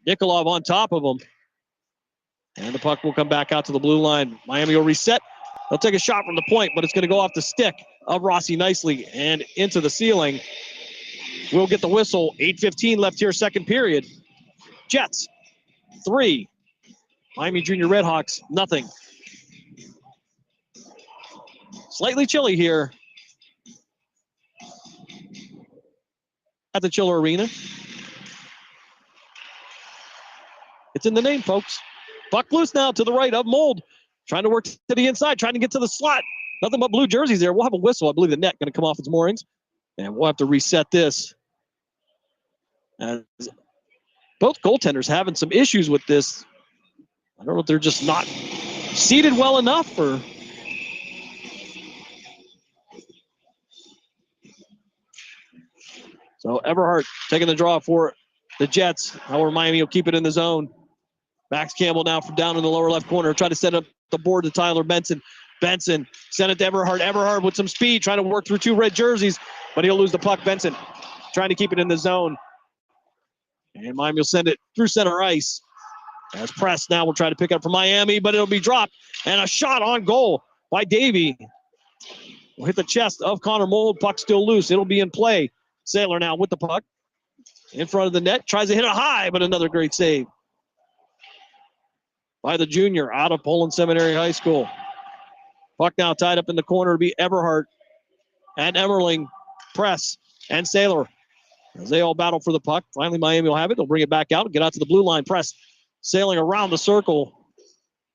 Nikolov on top of him. And the puck will come back out to the blue line. Miami will reset. They'll take a shot from the point, but it's going to go off the stick of Rossi nicely and into the ceiling. We'll get the whistle. 8:15 left here, second period. Jets, 3. Miami Junior Redhawks, nothing. Slightly chilly here at the Chiller Arena. It's in the name, folks. Puck loose now to the right of Mold. Trying to work to the inside, trying to get to the slot. Nothing but blue jerseys there. We'll have a whistle. I believe the net going to come off its moorings. And we'll have to reset this. As both goaltenders having some issues with this. I don't know if they're just not seated well enough or... So Everhart taking the draw for the Jets. However, Miami will keep it in the zone. Max Campbell now from down in the lower left corner. Try to set up the board to Tyler Benson. Benson sent it to Everhart. Everhart with some speed, trying to work through 2 red jerseys, but he'll lose the puck. Benson trying to keep it in the zone. And Miami will send it through center ice. As press now will try to pick up for Miami, but it'll be dropped. And a shot on goal by Davey. Will hit the chest of Connor Mold. Puck still loose. It'll be in play. Sailor now with the puck. In front of the net. Tries to hit it high, but another great save by the junior out of Poland Seminary High School. Puck now tied up in the corner to be Everhart and Emmerling. Press and Sailor as they all battle for the puck. Finally, Miami will have it. They'll bring it back out and get out to the blue line. Press sailing around the circle.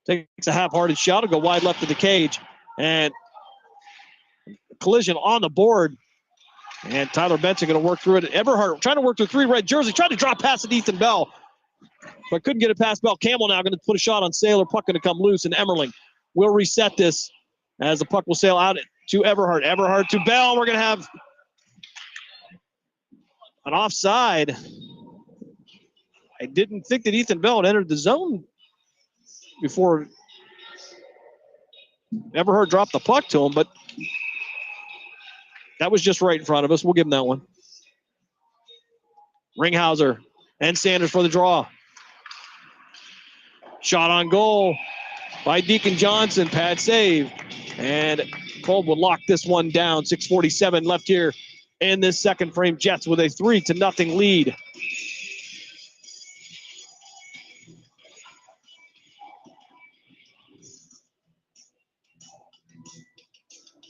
Takes a half-hearted shot. It'll go wide left of the cage. And collision on the board. And Tyler Benson going to work through it. Everhart trying to work through 3 red jerseys. Trying to drop past it Ethan Bell. But couldn't get it past Bell. Campbell now going to put a shot on Sailor. Puck going to come loose. And Emmerling will reset this as the puck will sail out to Everhart. Everhart to Bell. We're going to have an offside. I didn't think that Ethan Bell had entered the zone before Everhart dropped the puck to him, but that was just right in front of us. We'll give him that one. Ringhauser and Sanders for the draw. Shot on goal by Deacon Johnson. Pad save. And Kolb will lock this one down. 6:47 left here in this second frame. Jets with a 3-0 lead.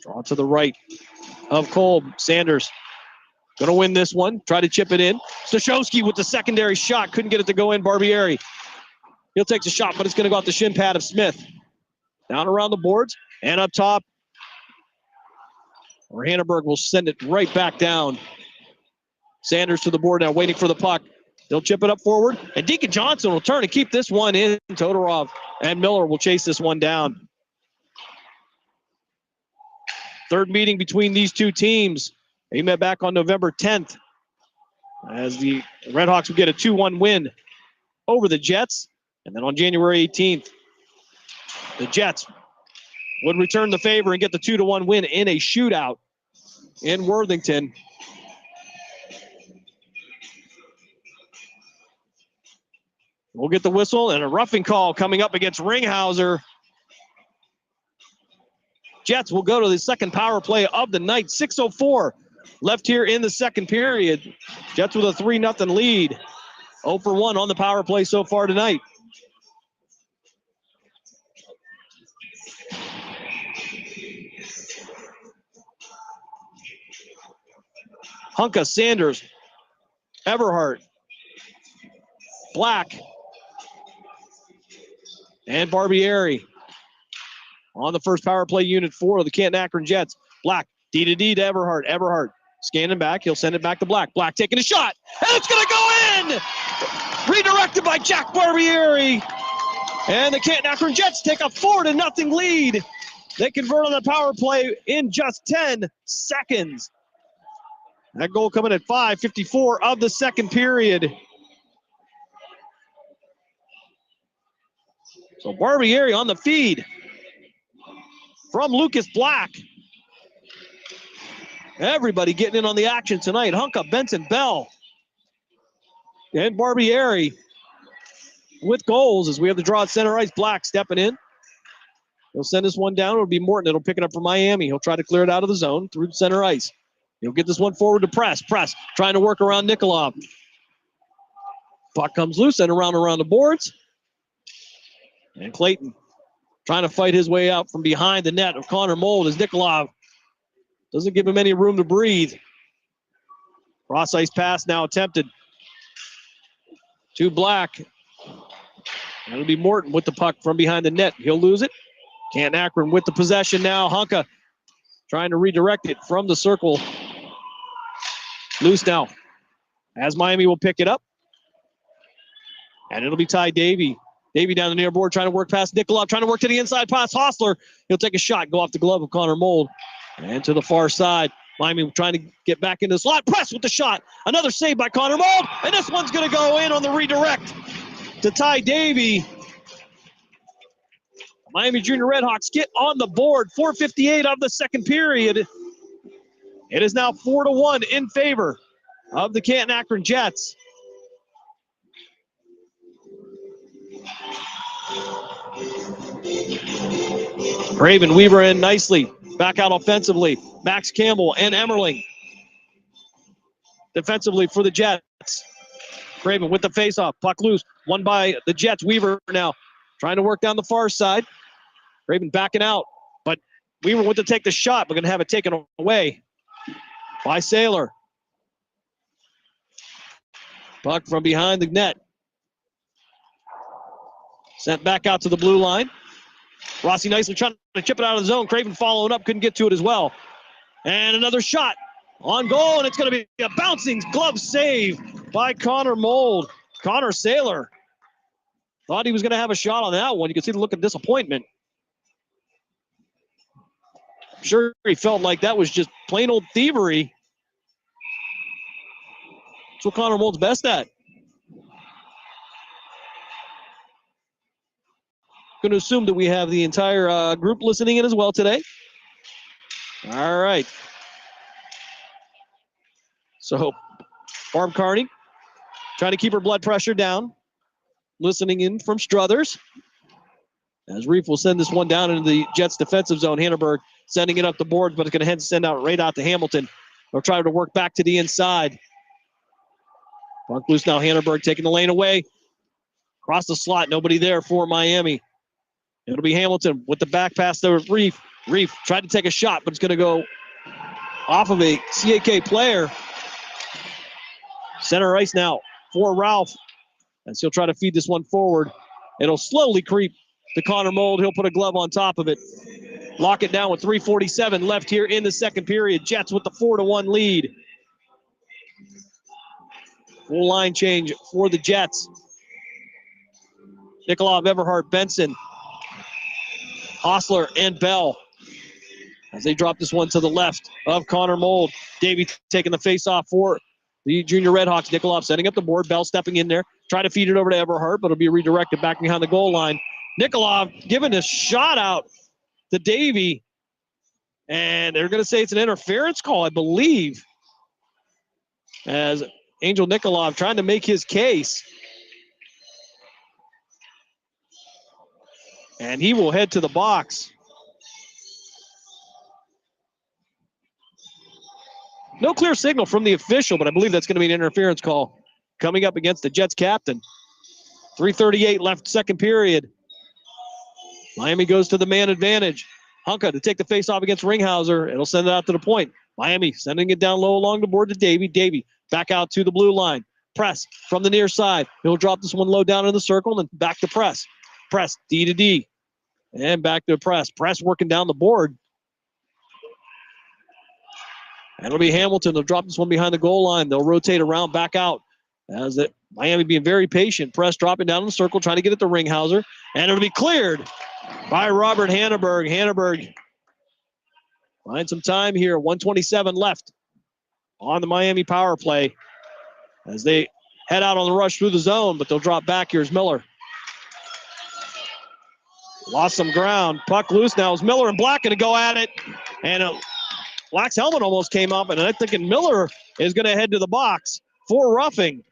Draw to the right of Kolb. Sanders going to win this one. Try to chip it in. Stashowski with the secondary shot. Couldn't get it to go in. Barbieri. He'll take the shot, but it's going to go off the shin pad of Smith. Down around the boards and up top. Or Hannenberg will send it right back down. Sanders to the board now, waiting for the puck. They'll chip it up forward. And Deacon Johnson will turn and keep this one in. Todorov and Miller will chase this one down. Third meeting between these two teams. They met back on November 10th as the Redhawks would get a 2-1 win over the Jets. And then on January 18th, the Jets would return the favor and get the 2-1 win in a shootout in Worthington. We'll get the whistle and a roughing call coming up against Ringhauser. Jets will go to the second power play of the night. 6:04 left here in the second period. Jets with a 3-0 lead. 0 for 1 on the power play so far tonight. Hunka, Sanders, Everhart, Black, and Barbieri. on the first power play unit for the Canton Akron Jets. Black, D to D to Everhart. Everhart scanning back. He'll send it back to Black. Black taking a shot, and it's going to go in! Redirected by Jack Barbieri. And the Canton Akron Jets take a 4-0 lead. They convert on the power play in just 10 seconds. That goal coming at 5:54 of the second period. So Barbieri on the feed from Lucas Black. Everybody getting in on the action tonight. Hunka, Benson, Bell, and Barbieri with goals as we have the draw at center ice. Black stepping in. He'll send this one down. It'll be Morton. It'll pick it up for Miami. He'll try to clear it out of the zone through center ice. He'll get this one forward to Press. Press trying to work around Nikolov. Puck comes loose and around the boards. And Clayton trying to fight his way out from behind the net of Connor Mold as Nikolov doesn't give him any room to breathe. Cross ice pass now attempted to Black. That'll be Morton with the puck from behind the net. He'll lose it. Canton Akron with the possession now. Hunka trying to redirect it from the circle. Loose now as Miami will pick it up. And it'll be Ty Davey. Davey down the near board trying to work past Nikolov, trying to work to the inside pass. Hostler, he'll take a shot, go off the glove of Connor Mold. And to the far side, Miami trying to get back into the slot. Press with the shot. Another save by Connor Mold. And this one's going to go in on the redirect to Ty Davey. Miami Junior Redhawks get on the board. 4:58 of the second period. It is now 4-1 in favor of the Canton Akron Jets. Craven Weaver in nicely. Back out offensively. Max Campbell and Emmerling. Defensively for the Jets. Craven with the faceoff. Puck loose. Won by the Jets. Weaver now trying to work down the far side. Craven backing out. But Weaver went to take the shot. We're going to have it taken away by Saylor. Puck from behind the net. Sent back out to the blue line. Rossi nicely trying to chip it out of the zone. Craven following up, couldn't get to it as well. And another shot on goal, and it's going to be a bouncing glove save by Connor Mold. Connor Saylor thought he was going to have a shot on that one. You can see the look of disappointment. I'm sure he felt like that was just plain old thievery. That's what Connor Mold's best at. Going to assume that we have the entire group listening in as well today. All right. So, Barb Carney trying to keep her blood pressure down. Listening in from Struthers. As Reef will send this one down into the Jets defensive zone. Hanneberg sending it up the board, but it's going to send out right out to Hamilton. They'll try to work back to the inside. Puck loose now. Hanneberg taking the lane away. Across the slot. Nobody there for Miami. It'll be Hamilton with the back pass to Reef. Reef tried to take a shot, but it's going to go off of a CAK player. Center ice now for Ralph. As he'll try to feed this one forward. It'll slowly creep to Connor Mold. He'll put a glove on top of it. Lock it down with 3:47 left here in the second period. Jets with the 4-1 lead. Full line change for the Jets. Nikolov, Everhart, Benson, Hostler, and Bell. As they drop this one to the left of Connor Mold. Davey taking the face-off for the Junior Redhawks. Nikolov setting up the board. Bell stepping in there. Try to feed it over to Everhart, but it'll be redirected back behind the goal line. Nikolov giving a shot out to Davey. And they're going to say it's an interference call, I believe. As Angel Nikolov trying to make his case. And he will head to the box. No clear signal from the official, but I believe that's going to be an interference call coming up against the Jets captain. 3:38 left second period. Miami goes to the man advantage. Hunka to take the face-off against Ringhauser. It'll send it out to the point. Miami sending it down low along the board to Davey. Davey back out to the blue line. Press from the near side. He'll drop this one low down in the circle and then back to Press. Press, D to D. And back to press. Press working down the board. And it'll be Hamilton. They'll drop this one behind the goal line. They'll rotate around, back out. As it, Miami being very patient. Press dropping down in the circle, trying to get it to Ringhauser. And it'll be cleared by Robert Hanneberg. Hanneberg find some time here. 1:27 left on the Miami power play as they head out on the rush through the zone, but they'll drop back. Here's Miller. Lost some ground. Puck loose now. Is Miller and Black going to go at it. And Black's helmet almost came up, and I'm thinking Miller is going to head to the box for roughing.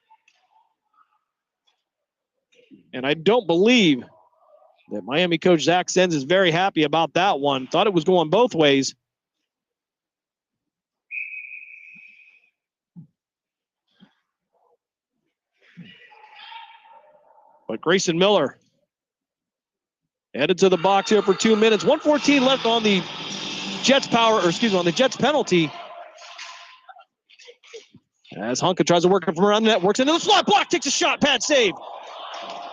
And I don't believe that Miami coach Zach Sens is very happy about that one. Thought it was going both ways. But Grayson Miller headed to the box here for 2 minutes. 1:14 left on the Jets on the Jets penalty. As Hunka tries to work it from around the net, works into the slot. Block takes a shot, pad save.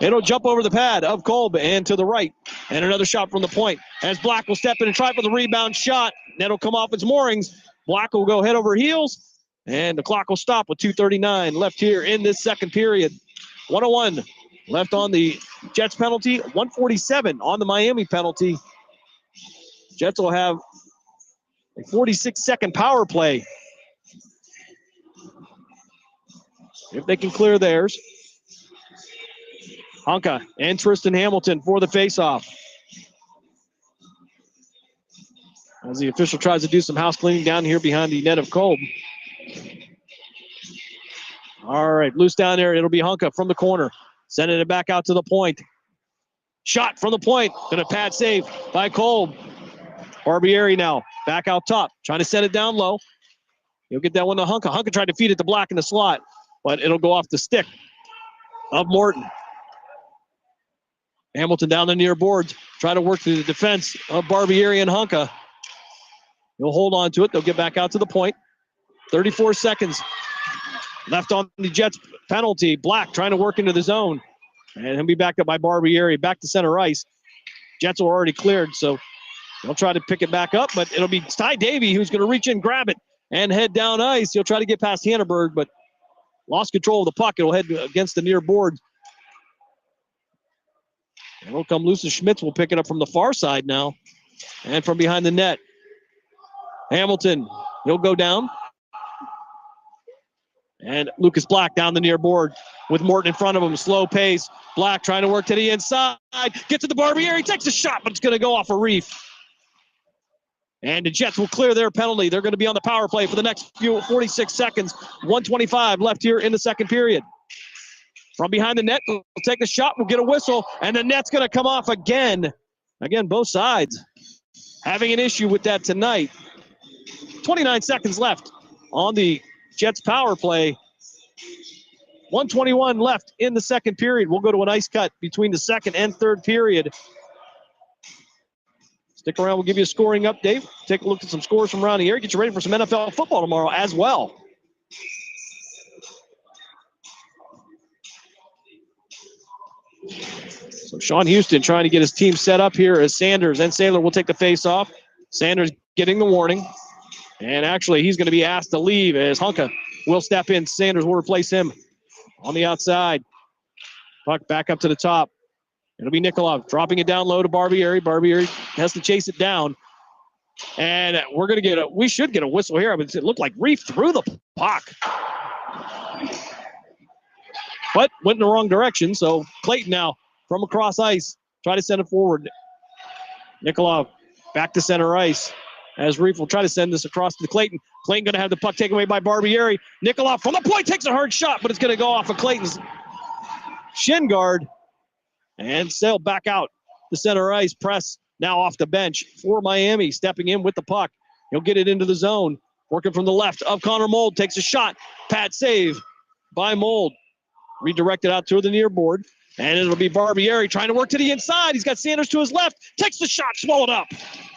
It'll jump over the pad of Kolb and to the right. And another shot from the point. As Black will step in and try for the rebound shot. Net'll come off its moorings. Black will go head over heels. And the clock will stop with 2:39 left here in this second period. 1:01 left on the Jets penalty. 1:47 on the Miami penalty. Jets will have a 46-second power play if they can clear theirs. Hunka and Tristan Hamilton for the faceoff. As the official tries to do some house cleaning down here behind the net of Kolb. All right, loose down there. It'll be Hunka from the corner. Sending it back out to the point. Shot from the point. Going to pad save by Kolb. Barbieri now back out top. Trying to set it down low. He'll get that one to Hunka. Hunka tried to feed it to Black in the slot, but it'll go off the stick of Morton. Hamilton down the near boards. Try to work through the defense of Barbieri and Hunka. He'll hold on to it. They'll get back out to the point. 34 seconds left on the Jets penalty. Black trying to work into the zone. And he'll be backed up by Barbieri. Back to center ice. Jets are already cleared, so they'll try to pick it back up, but it'll be Ty Davey who's going to reach in, grab it, and head down ice. He'll try to get past Hanneberg, but lost control of the puck. It'll head against the near board. It'll come loose, and Schmitz will pick it up from the far side now. And from behind the net. Hamilton, he'll go down. And Lucas Black down the near board with Morton in front of him. Slow pace. Black trying to work to the inside. Get to the Barbieri. Takes a shot, but it's going to go off a reef. And the Jets will clear their penalty. They're going to be on the power play for the next 46 seconds. 1:25 left here in the second period. From behind the net, we'll take a shot. We'll get a whistle. And the net's going to come off again. Again, both sides having an issue with that tonight. 29 seconds left on the Jets power play. 1:21 left in the second period. We'll go to an ice cut between the second and third period. Stick around. We'll give you a scoring update. Take a look at some scores from around the area. Get you ready for some NFL football tomorrow as well. So Sean Houston trying to get his team set up here as Sanders and Saylor will take the face off. Sanders getting the warning. And actually, he's going to be asked to leave as Hunka will step in. Sanders will replace him on the outside. Puck back up to the top. It'll be Nikolov dropping it down low to Barbieri. Barbieri has to chase it down. And we should get a whistle here. I mean, it looked like Reef threw the puck. But went in the wrong direction. So Clayton now from across ice. Try to send it forward. Nikolov back to center ice. As Reef will try to send this across to Clayton. Clayton going to have the puck taken away by Barbieri. Nikolov from the point takes a hard shot, but it's going to go off of Clayton's shin guard. And sail back out the center ice. Press now off the bench for Miami. Stepping in with the puck. He'll get it into the zone. Working from the left of Connor Mold. Takes a shot. Pat save by Mold. Redirected out to the near board. And it'll be Barbieri trying to work to the inside. He's got Sanders to his left. Takes the shot. Swallowed up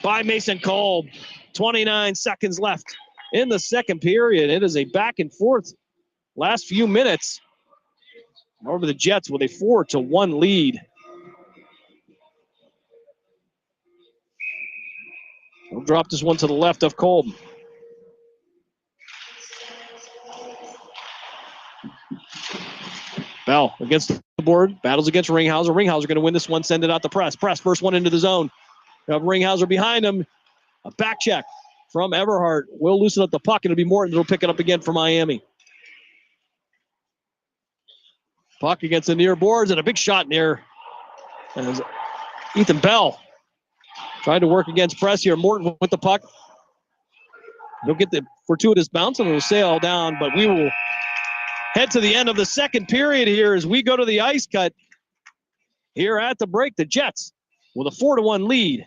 by Mason Kolb. 29 seconds left in the second period. It is a back and forth last few minutes. Over the Jets with a 4-1 lead. drop this one to the left of Kolb. Bell against the board, battles against Ringhauser. Ringhauser going to win this one, send it out to Press. Press, first one into the zone. You have Ringhauser behind him. A back check from Everhart. Will loosen up the puck. It'll be Morton that'll pick it up again for Miami. Puck against the near boards and a big shot near. As Ethan Bell tried to work against Press here. Morton with the puck. He'll get the fortuitous bounce and it'll sail down, but we will head to the end of the second period here as we go to the ice cut here at the break. The Jets with a 4-1 lead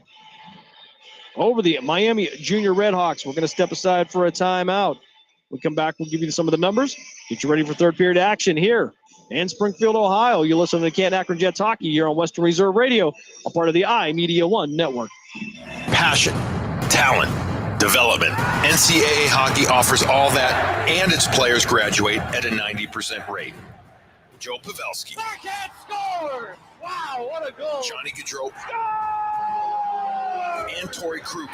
over the Miami Junior Redhawks. We're going to step aside for a timeout. We come back, we'll give you some of the numbers, get you ready for third period action here in Springfield, Ohio. You listen to the Canton Akron Jets hockey here on Western Reserve Radio, a part of the iMedia One network. Passion, talent, development. NCAA hockey offers all that, and its players graduate at a 90% rate. Joe Pavelski. Backhand score! Wow, what a goal! Johnny Gaudreau. And Torrey Krupp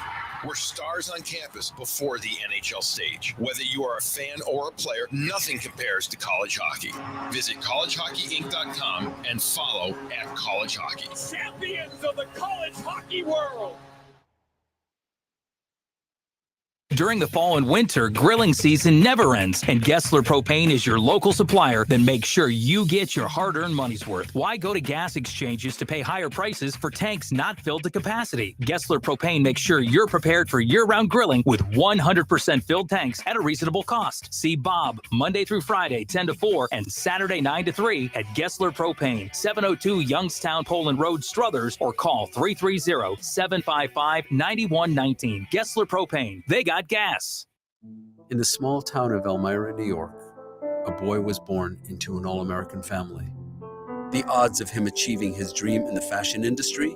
were stars on campus before the NHL stage. Whether you are a fan or a player, nothing compares to college hockey. Visit collegehockeyinc.com and follow @collegehockey. Champions of the college hockey world! During the fall and winter, grilling season never ends, and Gessler Propane is your local supplier. Then make sure you get your hard-earned money's worth. Why go to gas exchanges to pay higher prices for tanks not filled to capacity? Gessler Propane makes sure you're prepared for year-round grilling with 100% filled tanks at a reasonable cost. See Bob Monday through Friday, 10 to 4, and Saturday, 9 to 3 at Gessler Propane, 702 Youngstown Poland Road, Struthers, or call 330-755-9119. Gessler Propane. They got gas. In the small town of Elmira, New York, a boy was born into an all-American family. The odds of him achieving his dream in the fashion industry?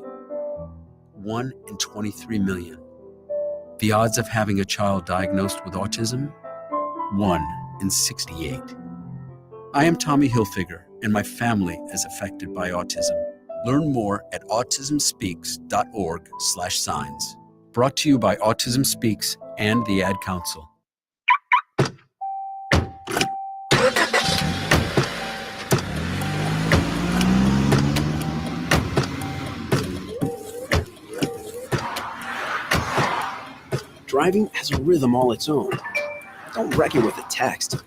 1 in 23 million. The odds of having a child diagnosed with autism? 1 in 68. I am Tommy Hilfiger, and my family is affected by autism. Learn more at autismspeaks.org/signs. Brought to you by Autism Speaks and the Ad Council. Driving has a rhythm all its own. Don't wreck it with a text.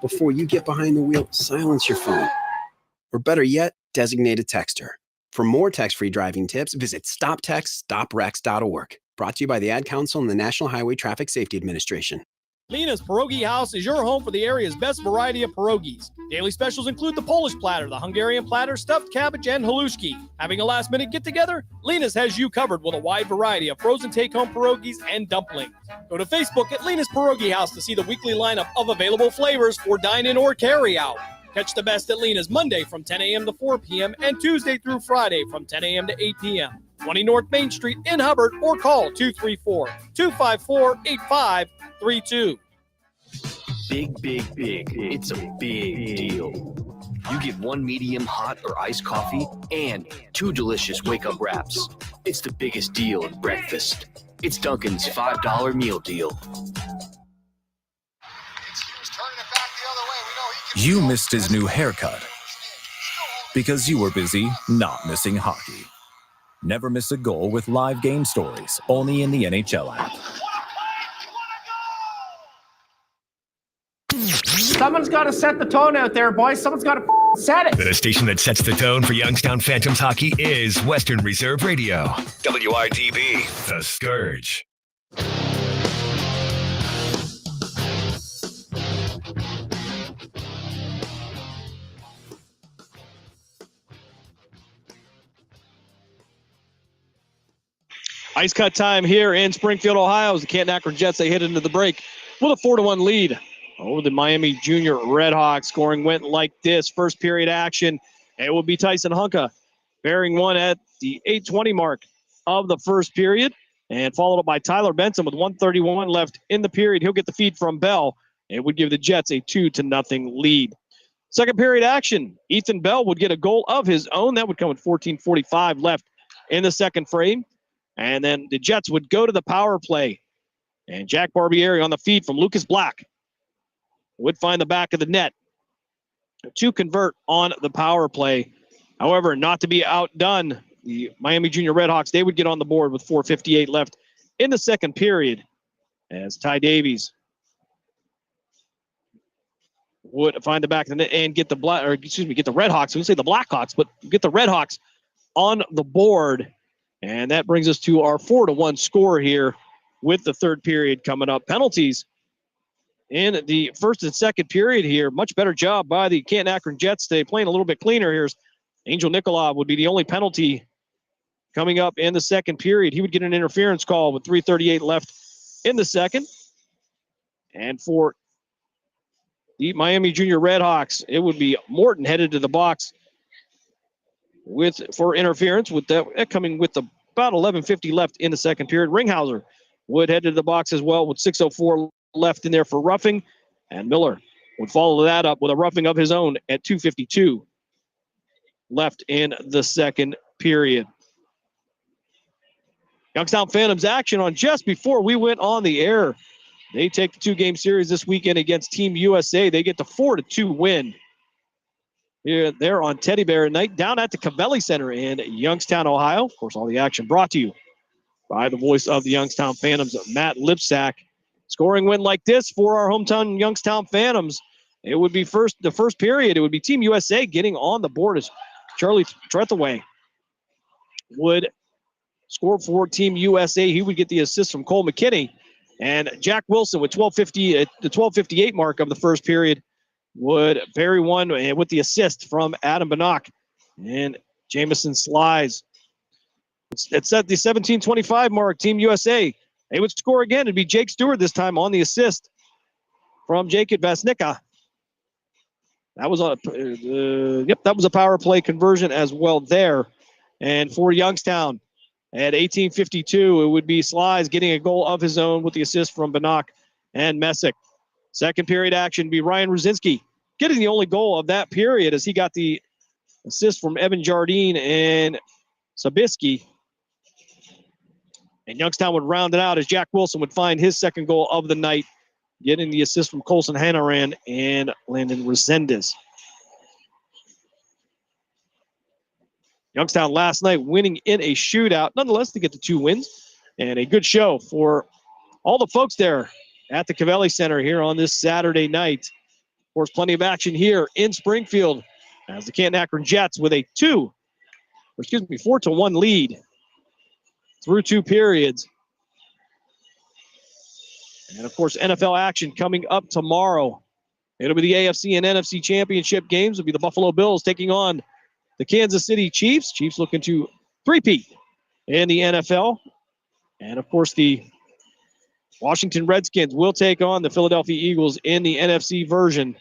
Before you get behind the wheel, silence your phone. Or better yet, designate a texter. For more text-free driving tips, visit stoptextstoprex.org. Brought to you by the Ad Council and the National Highway Traffic Safety Administration. Lena's Pierogi House is your home for the area's best variety of pierogies. Daily specials include the Polish platter, the Hungarian platter, stuffed cabbage, and halushki. Having a last-minute get-together? Lena's has you covered with a wide variety of frozen take-home pierogies and dumplings. Go to Facebook at Lena's Pierogi House to see the weekly lineup of available flavors for dine-in or carry-out. Catch the best at Lena's Monday from 10 a.m. to 4 p.m. and Tuesday through Friday from 10 a.m. to 8 p.m. 20 North Main Street in Hubbard, or call 234-254-8532. Big, big, big. It's a big deal. You get 1 medium hot or iced coffee and 2 delicious wake-up wraps. It's the biggest deal at breakfast. It's Dunkin's $5 meal deal. You missed his new haircut because you were busy not missing hockey. Never miss a goal with live game stories, only in the NHL app. Someone's got to set the tone out there, boys. Someone's got to set it. The station that sets the tone for Youngstown Phantoms hockey is Western Reserve Radio. WRDB, The Scourge. Ice cut time here in Springfield, Ohio. As the Canton Akron Jets, they hit into the break with a 4-1 lead over the Miami Junior Redhawks. Scoring went like this. First period action. It will be Tyson Hunka bearing one at the 8:20 mark of the first period, and followed up by Tyler Benson with 1:31 left in the period. He'll get the feed from Bell. It would give the Jets a 2-0 lead. Second period action. Ethan Bell would get a goal of his own. That would come with 14:45 left in the second frame. And then the Jets would go to the power play. And Jack Barbieri on the feed from Lucas Black would find the back of the net to convert on the power play. However, not to be outdone, the Miami Junior Redhawks, they would get on the board with 4:58 left in the second period as Ty Davies would find the back of the net and get the get the Redhawks. We say the Blackhawks, but get the Redhawks on the board. And that brings us to our 4-1 score here with the third period coming up. Penalties in the first and second period here. Much better job by the Canton Akron Jets today, playing a little bit cleaner. Here's Angel Nikolov would be the only penalty coming up in the second period. He would get an interference call with 3:38 left in the second. And for the Miami Junior Redhawks, it would be Morton headed to the box for interference, with that coming with about 11:50 left in the second period. Ringhauser would head to the box as well with 6:04 left in there for roughing, and Miller would follow that up with a roughing of his own at 2:52 left in the second period. Youngstown Phantoms action on just before we went on the air. They take the two-game series this weekend against Team USA. They get the 4-2 win. Here, they're on Teddy Bear night down at the Cavelli Center in Youngstown, Ohio. Of course, all the action brought to you by the voice of the Youngstown Phantoms, Matt Lipsack. Scoring win like this for our hometown Youngstown Phantoms. It would be the first period. It would be Team USA getting on the board as Charlie Trethaway would score for Team USA. He would get the assist from Cole McKinney. And Jack Wilson with 12:50 at the 12:58 mark of the first period would bury one with the assist from Adam Bannock and Jamison Slies. It's at the 17:25 mark. Team USA, they would score again. It'd be Jake Stewart this time on the assist from Jacob Vasnica. That was a power play conversion as well there. And for Youngstown, at 18:52, it would be Slies getting a goal of his own with the assist from Bannock and Messick. Second period action be Ryan Ruzinski getting the only goal of that period as he got the assist from Evan Jardine and Sabisky. And Youngstown would round it out as Jack Wilson would find his second goal of the night, getting the assist from Colson Hannaran and Landon Resendez. Youngstown last night winning in a shootout, nonetheless, to get the 2 wins. And a good show for all the folks there at the Cavelli Center here on this Saturday night. Of course, plenty of action here in Springfield as the Canton Akron Jets with a 4-1 lead through 2 periods. And, of course, NFL action coming up tomorrow. It'll be the AFC and NFC championship games. It'll be the Buffalo Bills taking on the Kansas City Chiefs. Chiefs looking to three-peat in the NFL. And, of course, the Washington Redskins will take on the Philadelphia Eagles in the NFC version.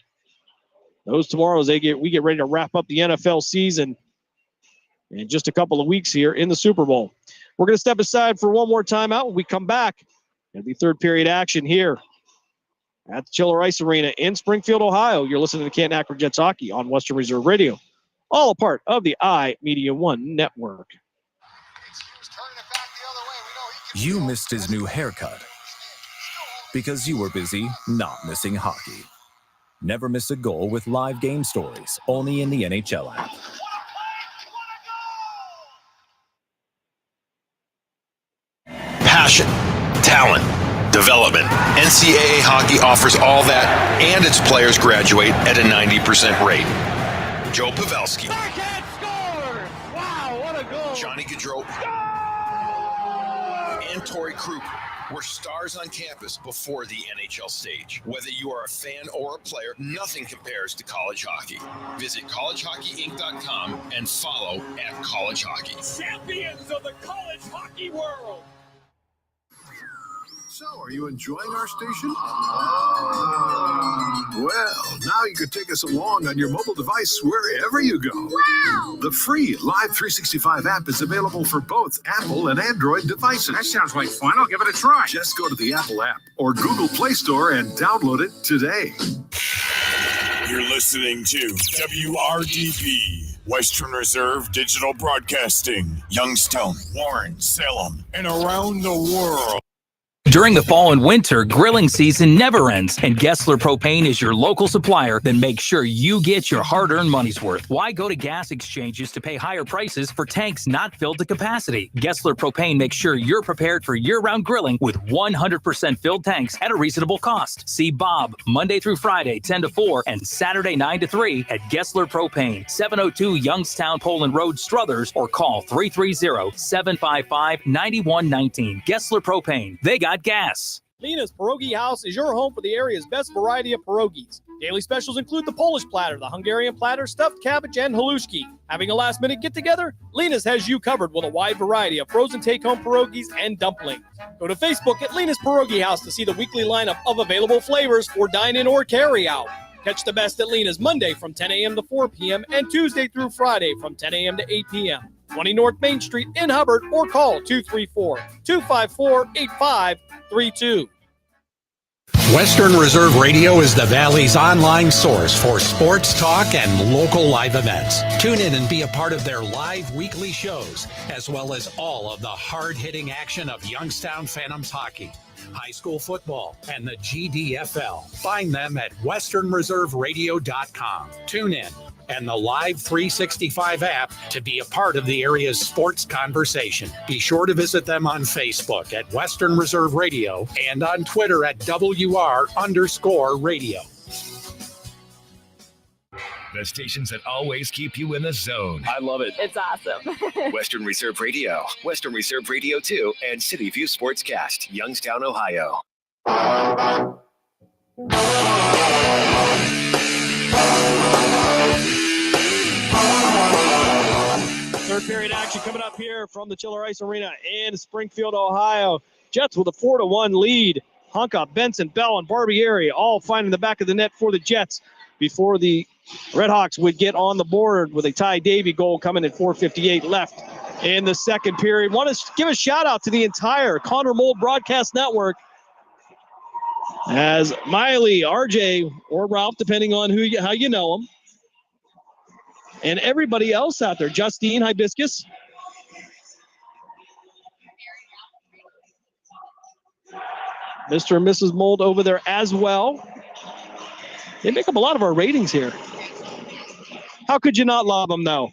Those tomorrow as we get ready to wrap up the NFL season in just a couple of weeks here in the Super Bowl. We're going to step aside for one more timeout. When we come back, it'll be third period action here at the Chiller Ice Arena in Springfield, Ohio. You're listening to Canton Akron Jets Hockey on Western Reserve Radio, all a part of the iMedia One network. You missed his new haircut because you were busy not missing hockey. Never miss a goal with live game stories, only in the NHL app. Passion, talent, development. NCAA hockey offers all that, and its players graduate at a 90% rate. Joe Pavelski. Wow, what a goal. Johnny Gaudreau. And Torrey Krug were stars on campus before the NHL stage. Whether you are a fan or a player, nothing compares to college hockey. Visit collegehockeyinc.com and follow @collegehockey. Champions of the college hockey world. So, are you enjoying our station? Well, now you can take us along on your mobile device wherever you go. Wow! The free Live 365 app is available for both Apple and Android devices. That sounds like fun. I'll give it a try. Just go to the Apple app or Google Play Store and download it today. You're listening to WRDB Western Reserve Digital Broadcasting, Youngstown, Warren, Salem, and around the world. During the fall and winter, grilling season never ends, and Gessler Propane is your local supplier. Then make sure you get your hard-earned money's worth. Why go to gas exchanges to pay higher prices for tanks not filled to capacity? Gessler Propane makes sure you're prepared for year-round grilling with 100% filled tanks at a reasonable cost. See Bob Monday through Friday, 10 to 4, and Saturday, 9 to 3 at Gessler Propane, 702 Youngstown Poland Road, Struthers, or call 330-755-9119. Gessler Propane. They got gas. Lena's Pierogi House is your home for the area's best variety of pierogies. Daily specials include the Polish platter, the Hungarian platter, stuffed cabbage, and halushki. Having a last-minute get-together? Lena's has you covered with a wide variety of frozen take-home pierogies and dumplings. Go to Facebook at Lena's Pierogi House to see the weekly lineup of available flavors for dine-in or carry-out. Catch the best at Lena's Monday from 10 a.m. to 4 p.m. and Tuesday through Friday from 10 a.m. to 8 p.m. 20 North Main Street in Hubbard, or call 234-254-8532. Western Reserve Radio is the Valley's online source for sports talk and local live events. Tune in and be a part of their live weekly shows, as well as all of the hard-hitting action of Youngstown Phantoms hockey, high school football, and the GDFL. Find them at westernreserveradio.com. Tune in and the Live 365 app to be a part of the area's sports conversation. Be sure to visit them on Facebook at Western Reserve Radio and on Twitter at WR_radio. The stations that always keep you in the zone. I love it. It's awesome. Western Reserve Radio, Western Reserve Radio 2, and City View Sportscast, Youngstown, Ohio. Third period action coming up here from the Chiller Ice Arena in Springfield, Ohio. Jets with a 4-1 lead. Hunka, Benson, Bell, and Barbieri all finding the back of the net for the Jets before the Redhawks would get on the board with a Ty Davy goal coming at 4:58 left in the second period. Want to give a shout out to the entire Connor Mold Broadcast Network, as Miley, RJ, or Ralph, depending on how you know them, and everybody else out there. Justine Hibiscus. Mr. and Mrs. Mold over there as well. They make up a lot of our ratings here. How could you not love them, though?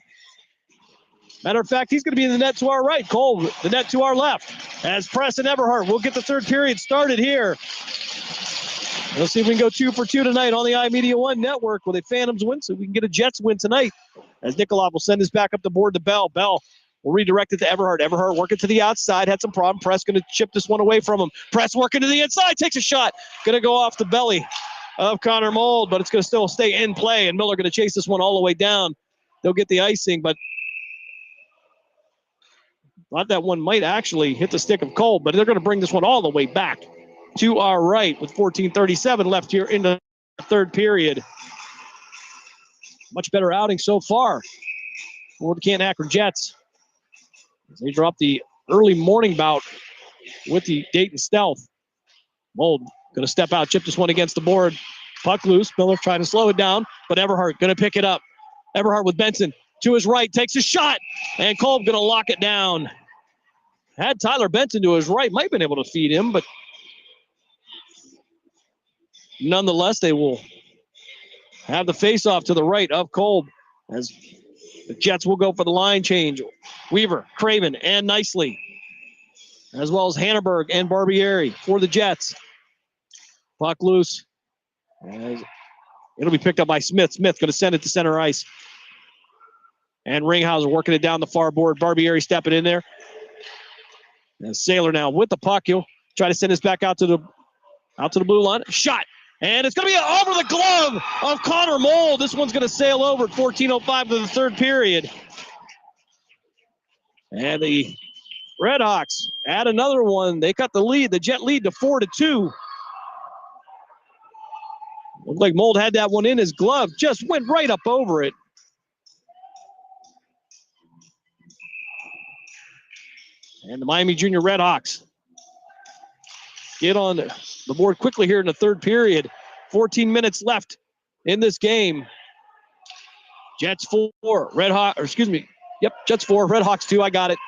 Matter of fact, he's going to be in the net to our right. Cole, the net to our left. As Preston Everhart will get the third period started here. We'll see if we can go 2 for 2 tonight on the iMedia One network with a Phantoms win, so we can get a Jets win tonight. As Nikolov will send this back up the board to Bell. Bell will redirect it to Everhart. Everhart working to the outside. Had some problem. Press going to chip this one away from him. Press working to the inside. Takes a shot. Going to go off the belly of Connor Mold, but it's going to still stay in play. And Miller going to chase this one all the way down. They'll get the icing, but thought that one might actually hit the stick of Cole, but they're going to bring this one all the way back to our right with 14:37 left here in the third period. Much better outing so far for the Canton Akron Jets. They dropped the early morning bout with the Dayton Stealth. Mold going to step out, chip this one against the board. Puck loose. Miller trying to slow it down, but Everhart going to pick it up. Everhart with Benson to his right, takes a shot, and Kolb going to lock it down. Had Tyler Benson to his right, might have been able to feed him, but nonetheless, they will have the face-off to the right of Kolb as the Jets will go for the line change. Weaver, Craven, and Nicely, as well as Hanneberg and Barbieri for the Jets. Puck loose. As it'll be picked up by Smith. Smith going to send it to center ice. And Ringhauser working it down the far board. Barbieri stepping in there. And Sailor now with the puck. He'll try to send this back out to the blue line. Shot. And it's going to be over the glove of Connor Mold. This one's going to sail over at 14:05 to the third period. And the Redhawks add another one. They cut the lead, the Jet lead to 4-2. Looked like Mold had that one in his glove. Just went right up over it. And the Miami Junior Redhawks get on the board quickly here in the third period. 14 minutes left in this game. Jets 4, Jets 4, Redhawks 2. I got it.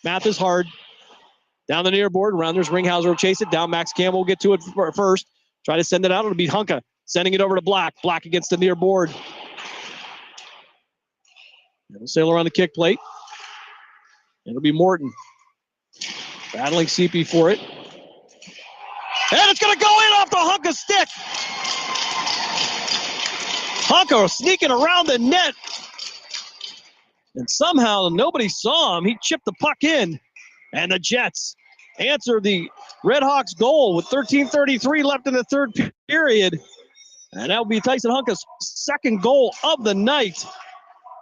Math is hard. Down the near board. Around there's Ringhauser will chase it down. Max Campbell will get to it first. Try to send it out. It'll be Hunka sending it over to Black. Black against the near board. It'll sail around the kick plate. It'll be Morton. Battling CP for it. And it's going to go in off the Hunka stick. Hunka sneaking around the net. And somehow nobody saw him. He chipped the puck in. And the Jets answer the Redhawks goal with 13:33 left in the third period. And that will be Tyson Hunka's second goal of the night.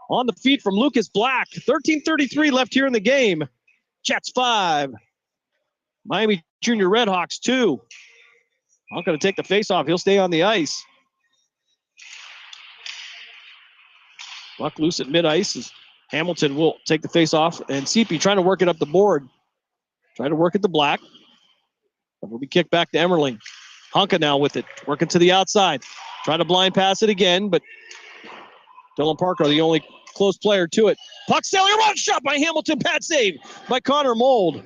On the feet from Lucas Black. 13:33 left here in the game. Jets 5. Miami Junior Redhawks 2. Hunka to take the faceoff. He'll stay on the ice. Puck loose at mid-ice as Hamilton will take the faceoff. And CP trying to work it up the board. Trying to work at the Black. It will be kicked back to Emmerling. Hunka now with it. Working to the outside. Trying to blind pass it again, but Dylan Parker, the only close player to it. Puck sailing, one shot by Hamilton. Bad save by Connor Mold.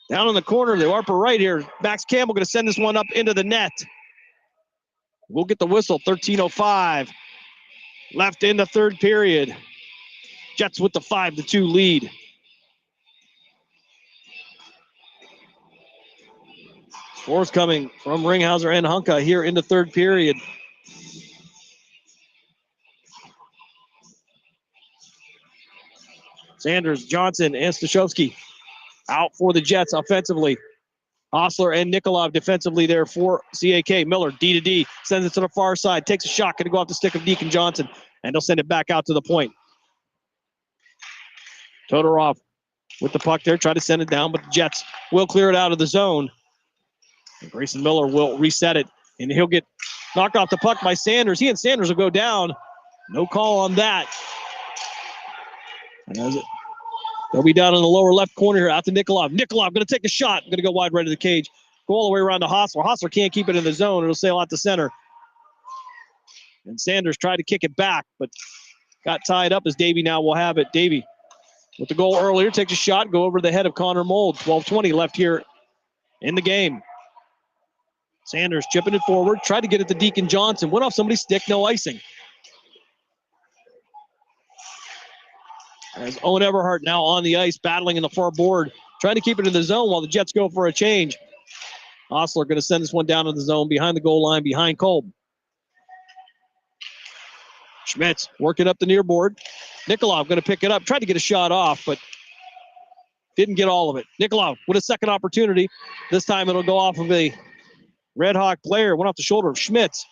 Down in the corner, the upper right here. Max Campbell going to send this one up into the net. We'll get the whistle. 13:05 left in the third period. Jets with the 5-2 lead. Scores coming from Ringhauser and Hunka here in the third period. Sanders, Johnson, and Stashowski out for the Jets offensively. Osler and Nikolov defensively there for CAK. Miller, D-to-D, sends it to the far side, takes a shot, going to go off the stick of Deacon Johnson, and they'll send it back out to the point. Todorov with the puck there, try to send it down, but the Jets will clear it out of the zone. And Grayson Miller will reset it, and he'll get knocked off the puck by Sanders. He and Sanders will go down. No call on that. And they'll be down in the lower left corner here out to Nikolov. Nikolov going to take a shot. Going to go wide right of the cage. Go all the way around to Hostler. Hostler can't keep it in the zone. It'll sail out to center. And Sanders tried to kick it back, but got tied up as Davey now will have it. Davey with the goal earlier takes a shot. Go over the head of Connor Mold. 12:20 left here in the game. Sanders chipping it forward. Tried to get it to Deacon Johnson. Went off somebody's stick. No icing. As Owen Everhart now on the ice, battling in the far board, trying to keep it in the zone while the Jets go for a change. Osler going to send this one down in the zone behind the goal line, behind Kolb. Schmitz working up the near board. Nikolov going to pick it up, tried to get a shot off, but didn't get all of it. Nikolov with a second opportunity. This time it'll go off of a Red Hawk player. Went off the shoulder of Schmitz.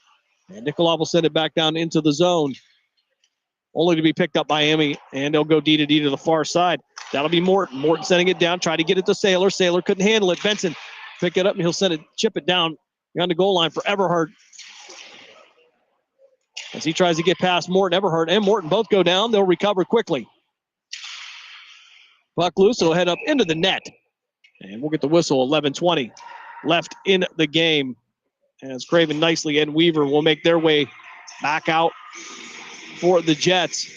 And Nikolov will send it back down into the zone. Only to be picked up by Emmy, and they'll go D-to-D to the far side. That'll be Morton. Morton sending it down, try to get it to Saylor. Saylor couldn't handle it. Benson pick it up, and he'll chip it down on the goal line for Everhart. As he tries to get past Morton, Everhart and Morton both go down. They'll recover quickly. Puck loose, it'll head up into the net. And we'll get the whistle, 11:20 left in the game. As Craven Nicely and Weaver will make their way back out for the Jets.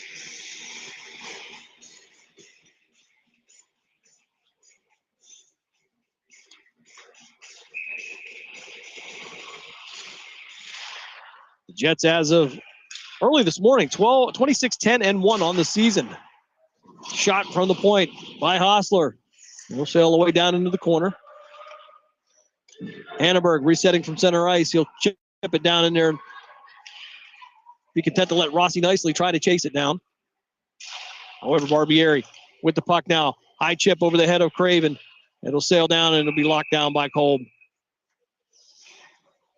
The Jets, as of early this morning, 26-10-1 on the season. Shot from the point by Hostler. He'll sail the way down into the corner. Hanneberg resetting from center ice. He'll chip it down in there. Be content to let Rossi Nicely try to chase it down. However, Barbieri with the puck now. High chip over the head of Craven. It'll sail down and it'll be locked down by Kolb.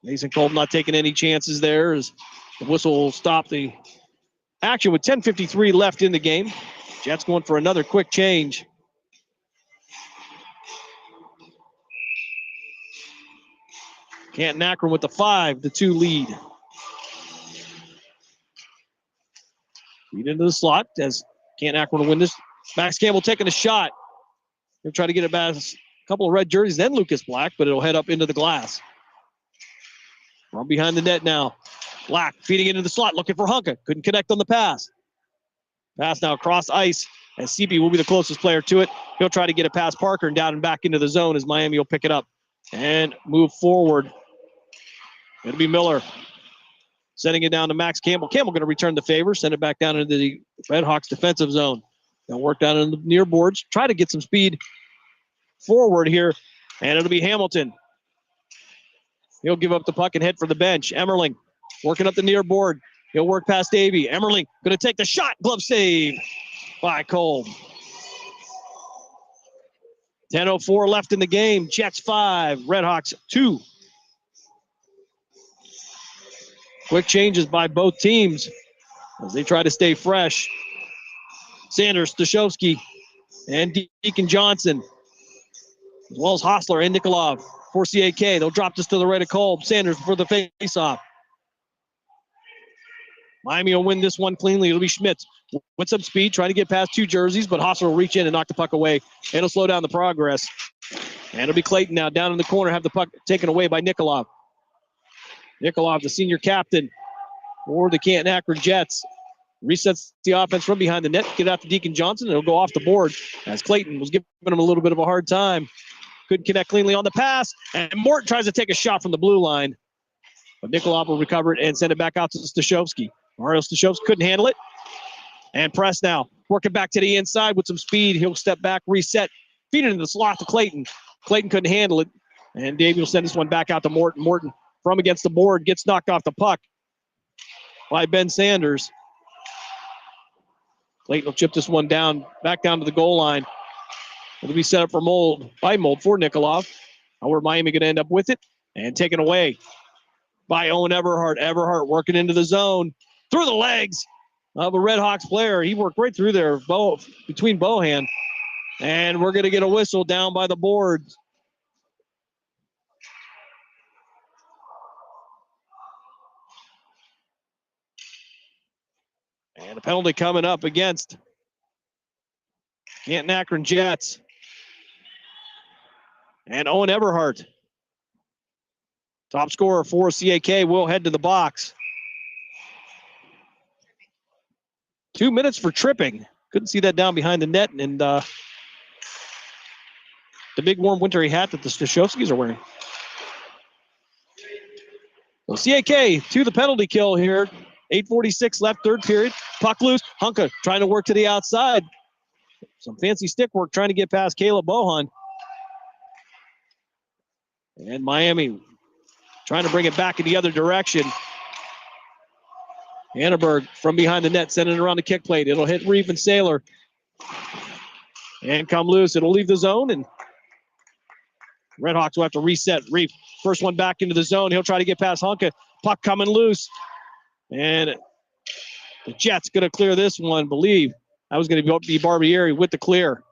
Mason Kolb not taking any chances there as the whistle will stop the action with 10:53 left in the game. Jets going for another quick change. Canton Akron with the 5-2 lead. Feed into the slot as Canton Akron will win this. Max Campbell taking a shot. He'll try to get it back. A couple of red jerseys, then Lucas Black, but it'll head up into the glass. From behind the net now. Black feeding into the slot, looking for Hunka. Couldn't connect on the pass. Pass now across ice, and CB will be the closest player to it. He'll try to get it past Parker and down and back into the zone as Miami will pick it up and move forward. It'll be Miller sending it down to Max Campbell. Campbell going to return the favor, send it back down into the Redhawks defensive zone. They'll work down in the near boards, try to get some speed forward here, and it'll be Hamilton. He'll give up the puck and head for the bench. Emmerling working up the near board. He'll work past Davey. Emmerling going to take the shot. Glove save by Kolb. 10:04 left in the game. Jets 5, Redhawks 2. Quick changes by both teams as they try to stay fresh. Sanders, Stashowski, and Deacon Johnson, as well as Hostler and Nikolov for CAK. They'll drop this to the right of Kolb. Sanders for the face-off. Miami will win this one cleanly. It'll be Schmitz with some speed, trying to get past two jerseys, but Hostler will reach in and knock the puck away. It'll slow down the progress. And it'll be Clayton now down in the corner, have the puck taken away by Nikolov. Nikolov, the senior captain for the Canton Akron Jets, resets the offense from behind the net, get out to Deacon Johnson, and it'll go off the board as Clayton was giving him a little bit of a hard time. Couldn't connect cleanly on the pass, and Morton tries to take a shot from the blue line. But Nikolov will recover it and send it back out to Stashowski. Mario Stashowski couldn't handle it. And press now, working back to the inside with some speed. He'll step back, reset, feed it into the slot to Clayton. Clayton couldn't handle it, and Davey will send this one back out to Morton. Morton from against the board, gets knocked off the puck by Ben Sanders. Clayton will chip this one down, back down to the goal line. It'll be set up for Mold for Nikolov. However, Miami going to end up with it and taken away by Owen Everhart. Everhart working into the zone through the legs of a Redhawks player. He worked right through there between Bohan. And we're going to get a whistle down by the boards. And a penalty coming up against Canton Akron Jets. And Owen Everhart, top scorer for CAK, will head to the box. 2 minutes for tripping. Couldn't see that down behind the net. And the big warm wintry hat that the Stashowskis are wearing. So CAK to the penalty kill here. 8:46 left, third period. Puck loose. Hunka trying to work to the outside. Some fancy stick work trying to get past Caleb Bohan. And Miami trying to bring it back in the other direction. Anneberg from behind the net, sending it around the kick plate. It'll hit Reef and Saylor. And come loose. It'll leave the zone, and Redhawks will have to reset. Reef, first one back into the zone. He'll try to get past Hunka. Puck coming loose. And the Jets going to clear this one, believe. That was going to be Barbieri with the clear.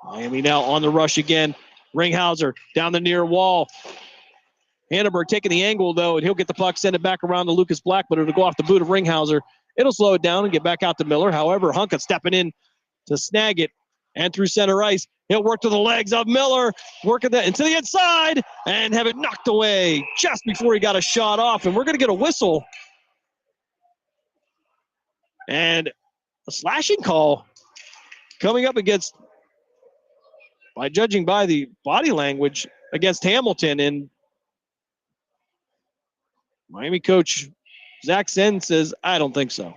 Miami now on the rush again. Ringhauser down the near wall. Anneberg taking the angle, though, and he'll get the puck, send it back around to Lucas Black, but it'll go off the boot of Ringhauser. It'll slow it down and get back out to Miller. However, Hunka stepping in to snag it. And through center ice, he'll work to the legs of Miller, working that into the inside, and have it knocked away just before he got a shot off. And we're going to get a whistle. And a slashing call coming up against, by judging by the body language, against Hamilton. And Miami coach Zach Senn says, I don't think so.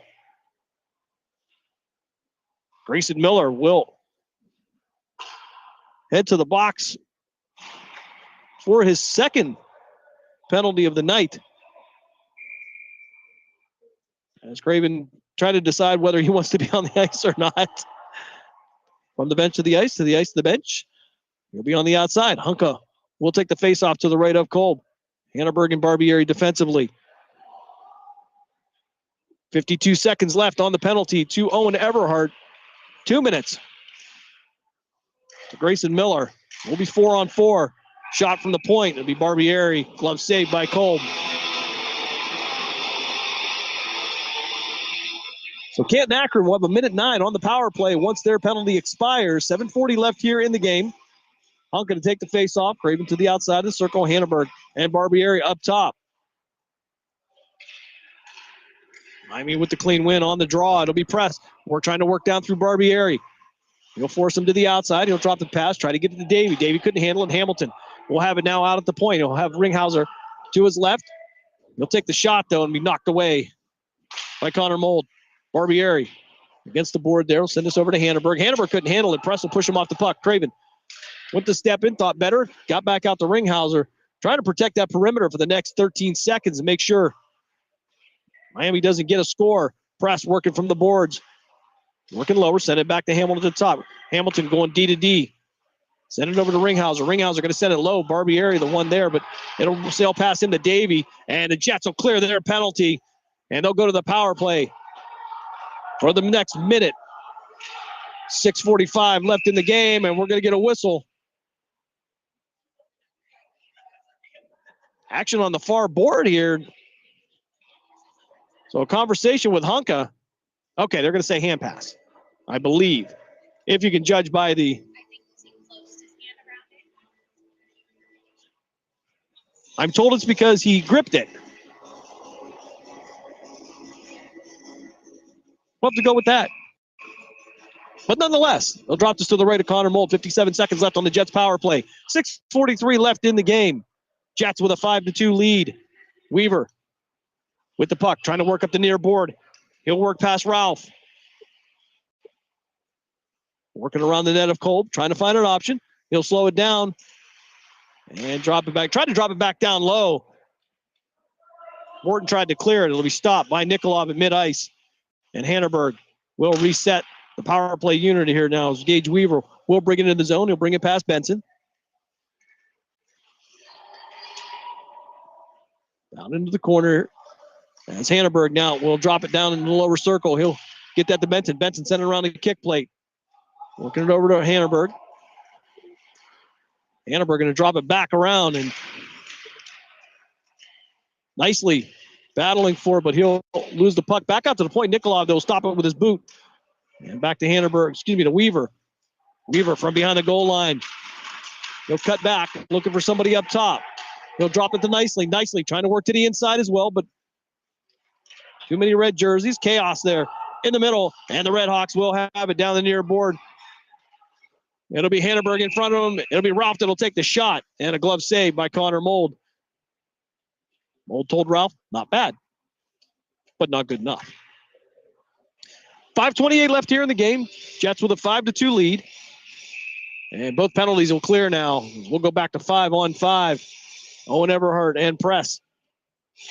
Grayson Miller will head to the box for his second penalty of the night. As Craven tried to decide whether he wants to be on the ice or not. From the bench to the ice, to the ice to the bench. He'll be on the outside. Hunka will take the face-off to the right of Kolb. Anneberg and Barbieri defensively. 52 seconds left on the penalty to Owen Everhart. 2 minutes. To Grayson Miller. Will be 4-on-4. Shot from the point. It'll be Barbieri. Glove saved by Kolb. So Canton Akron will have a minute 9 on the power play once their penalty expires. 7:40 left here in the game. Hunka to take the face off. Craven to the outside of the circle. Hannenberg and Barbieri up top. Miami with the clean win on the draw. It'll be pressed. We're trying to work down through Barbieri. He'll force him to the outside. He'll drop the pass, try to get it to Davey. Davey couldn't handle it. Hamilton will have it now out at the point. He'll have Ringhauser to his left. He'll take the shot, though, and be knocked away by Connor Mold. Barbieri against the board there. We'll send this over to Hannenberg. Hannenberg couldn't handle it. Press will push him off the puck. Craven went to step in, thought better, got back out to Ringhauser, trying to protect that perimeter for the next 13 seconds and make sure Miami doesn't get a score. Press working from the boards. Working lower, send it back to Hamilton at the top. Hamilton going D to D. Send it over to Ringhauser. Ringhauser going to send it low. Barbieri, the one there, but it'll sail past him to Davey, and the Jets will clear their penalty, and they'll go to the power play for the next minute. 6:45 left in the game, and we're going to get a whistle. Action on the far board here. So a conversation with Hunka. Okay, they're going to say hand pass, I believe, if you can judge by the. I'm told it's because he gripped it. We'll have to go with that. But nonetheless, they'll drop this to the right of Connor Mold. 57 seconds left on the Jets power play. 6:43 left in the game. Jets with a 5-2 lead. Weaver with the puck, trying to work up the near board. He'll work past Ralph. Working around the net of Kolb, trying to find an option. He'll slow it down and drop it back. Tried to drop it back down low. Morton tried to clear it. It'll be stopped by Nikolov at mid-ice. And Hannenberg will reset the power play unit here now. As Gage Weaver will bring it into the zone. He'll bring it past Benson. Down into the corner. As Hannenberg now will drop it down in the lower circle. He'll get that to Benson. Benson sent it around the kick plate. Working it over to Hannenberg. Hannenberg going to drop it back around and nicely battling for it, but he'll lose the puck. Back out to the point. Nikolov, they'll stop it with his boot. And back to Hannenberg, to Weaver. Weaver from behind the goal line. He'll cut back, looking for somebody up top. He'll drop it to Nicely. Nicely trying to work to the inside as well, but too many red jerseys. Chaos there in the middle, and the Redhawks will have it down the near board. It'll be Hannenberg in front of him. It'll be Ralph that'll take the shot, and a glove save by Connor Mold. Mold told Ralph, not bad, but not good enough. 5:28 left here in the game. Jets with a 5-2 lead. And both penalties will clear now. We'll go back to 5-on-5. Owen Everhart and Press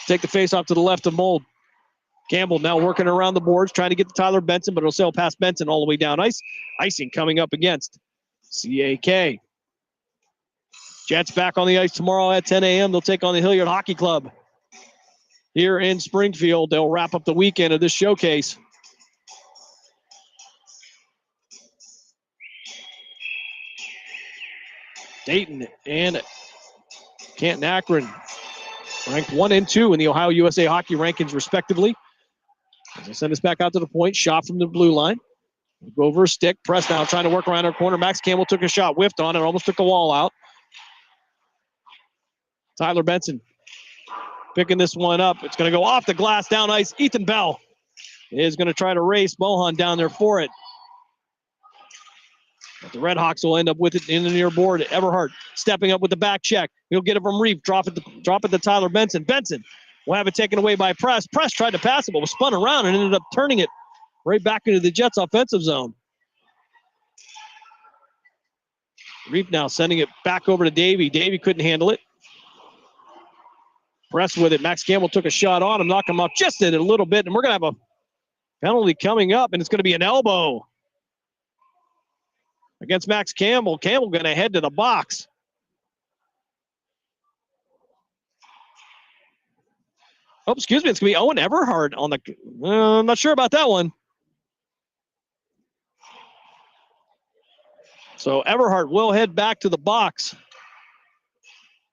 take the face off to the left of Mold. Campbell now working around the boards, trying to get to Tyler Benson, but it'll sail past Benson all the way down ice. Icing coming up against CAK. Jets back on the ice tomorrow at 10 a.m. They'll take on the Hilliard Hockey Club here in Springfield. They'll wrap up the weekend of this showcase. Dayton and Canton Akron ranked 1 and 2 in the Ohio USA Hockey rankings, respectively. We'll send this back out to the point. Shot from the blue line. We'll go over a stick. Press now trying to work around our corner. Max Campbell took a shot, whiffed on it, almost took the wall out. Tyler Benson picking this one up. It's going to go off the glass, down ice. Ethan Bell is going to try to race Mohan down there for it. But the Redhawks will end up with it in the near board. Everhart stepping up with the back check. He'll get it from Reef. Drop it to Tyler Benson. Benson will have it taken away by Press. Press tried to pass it, but was spun around and ended up turning it right back into the Jets' offensive zone. Reef now sending it back over to Davey. Davey couldn't handle it. Press with it. Max Campbell took a shot on him, knocked him off just a little bit, and we're going to have a penalty coming up, and it's going to be an elbow against Max Campbell. Campbell going to head to the box. Oh, excuse me. It's going to be Owen Everhart on the... I'm not sure about that one. So Everhart will head back to the box.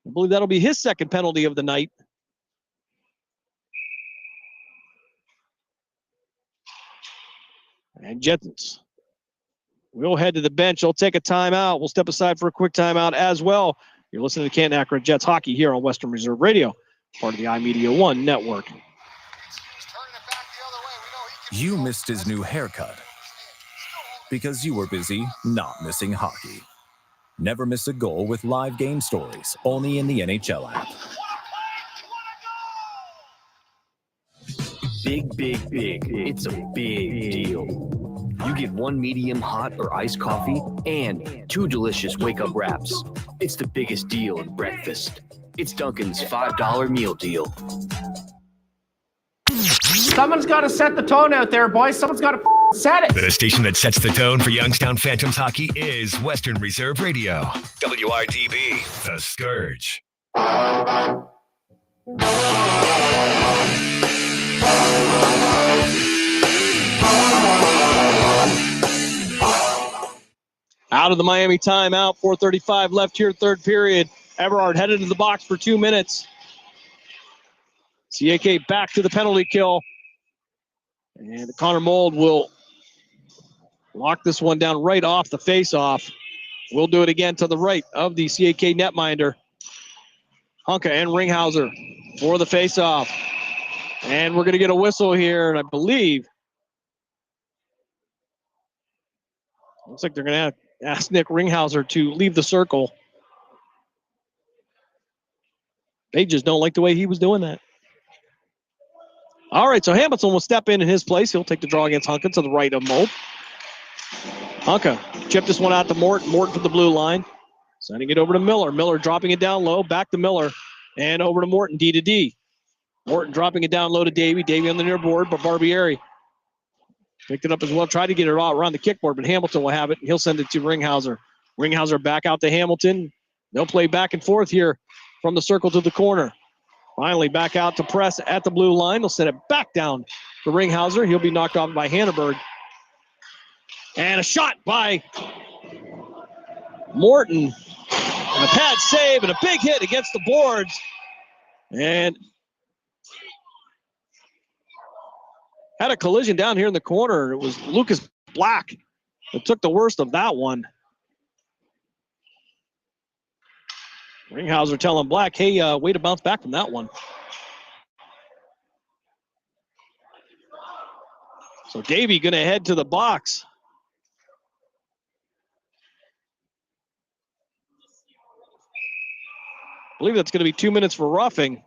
I believe that'll be his second penalty of the night. And Jets We'll head to the bench. We'll take a timeout. We'll step aside for a quick timeout as well. You're listening to Canton Akron Jets hockey here on Western Reserve Radio, part of the iMedia One network. You missed his new haircut because you were busy not missing hockey. Never miss a goal with live game stories, only in the NHL app. Big, big, big. It's a big deal. You get 1 medium hot or iced coffee and 2 delicious wake-up wraps. It's the biggest deal in breakfast. It's Dunkin's $5 meal deal. Someone's got to set the tone out there, boys. Someone's got to set it. The station that sets the tone for Youngstown Phantoms hockey is Western Reserve Radio. WRDB, The Scourge. Out of the Miami timeout, 4:35 left here, third period. Everard headed to the box for 2 minutes. CAK back to the penalty kill. And Connor Mold will lock this one down right off the face-off. We'll do it again to the right of the CAK netminder. Hunka and Ringhauser for the face-off. And we're going to get a whistle here, and I believe looks like they're going to ask Nick Ringhauser to leave the circle. They just don't like the way he was doing that. All right, so Hamilton will step in his place. He'll take the draw against Hunka to the right of Mold. Hunka chipped this one out to Morton. Morton from the blue line. Sending it over to Miller. Miller dropping it down low. Back to Miller. And over to Morton, D to D. Morton dropping it down low to Davey. Davey on the near board, but Barbieri picked it up as well. Tried to get it all around the kickboard, but Hamilton will have it. He'll send it to Ringhauser. Ringhauser back out to Hamilton. They'll play back and forth here from the circle to the corner. Finally back out to press at the blue line. They'll send it back down to Ringhauser. He'll be knocked off by Hanneberg. And a shot by Morton. And a pad save and a big hit against the boards. And had a collision down here in the corner. It was Lucas Black that took the worst of that one. Ringhauser telling Black, hey, way to bounce back from that one. So Davey going to head to the box. I believe that's going to be 2 minutes for roughing.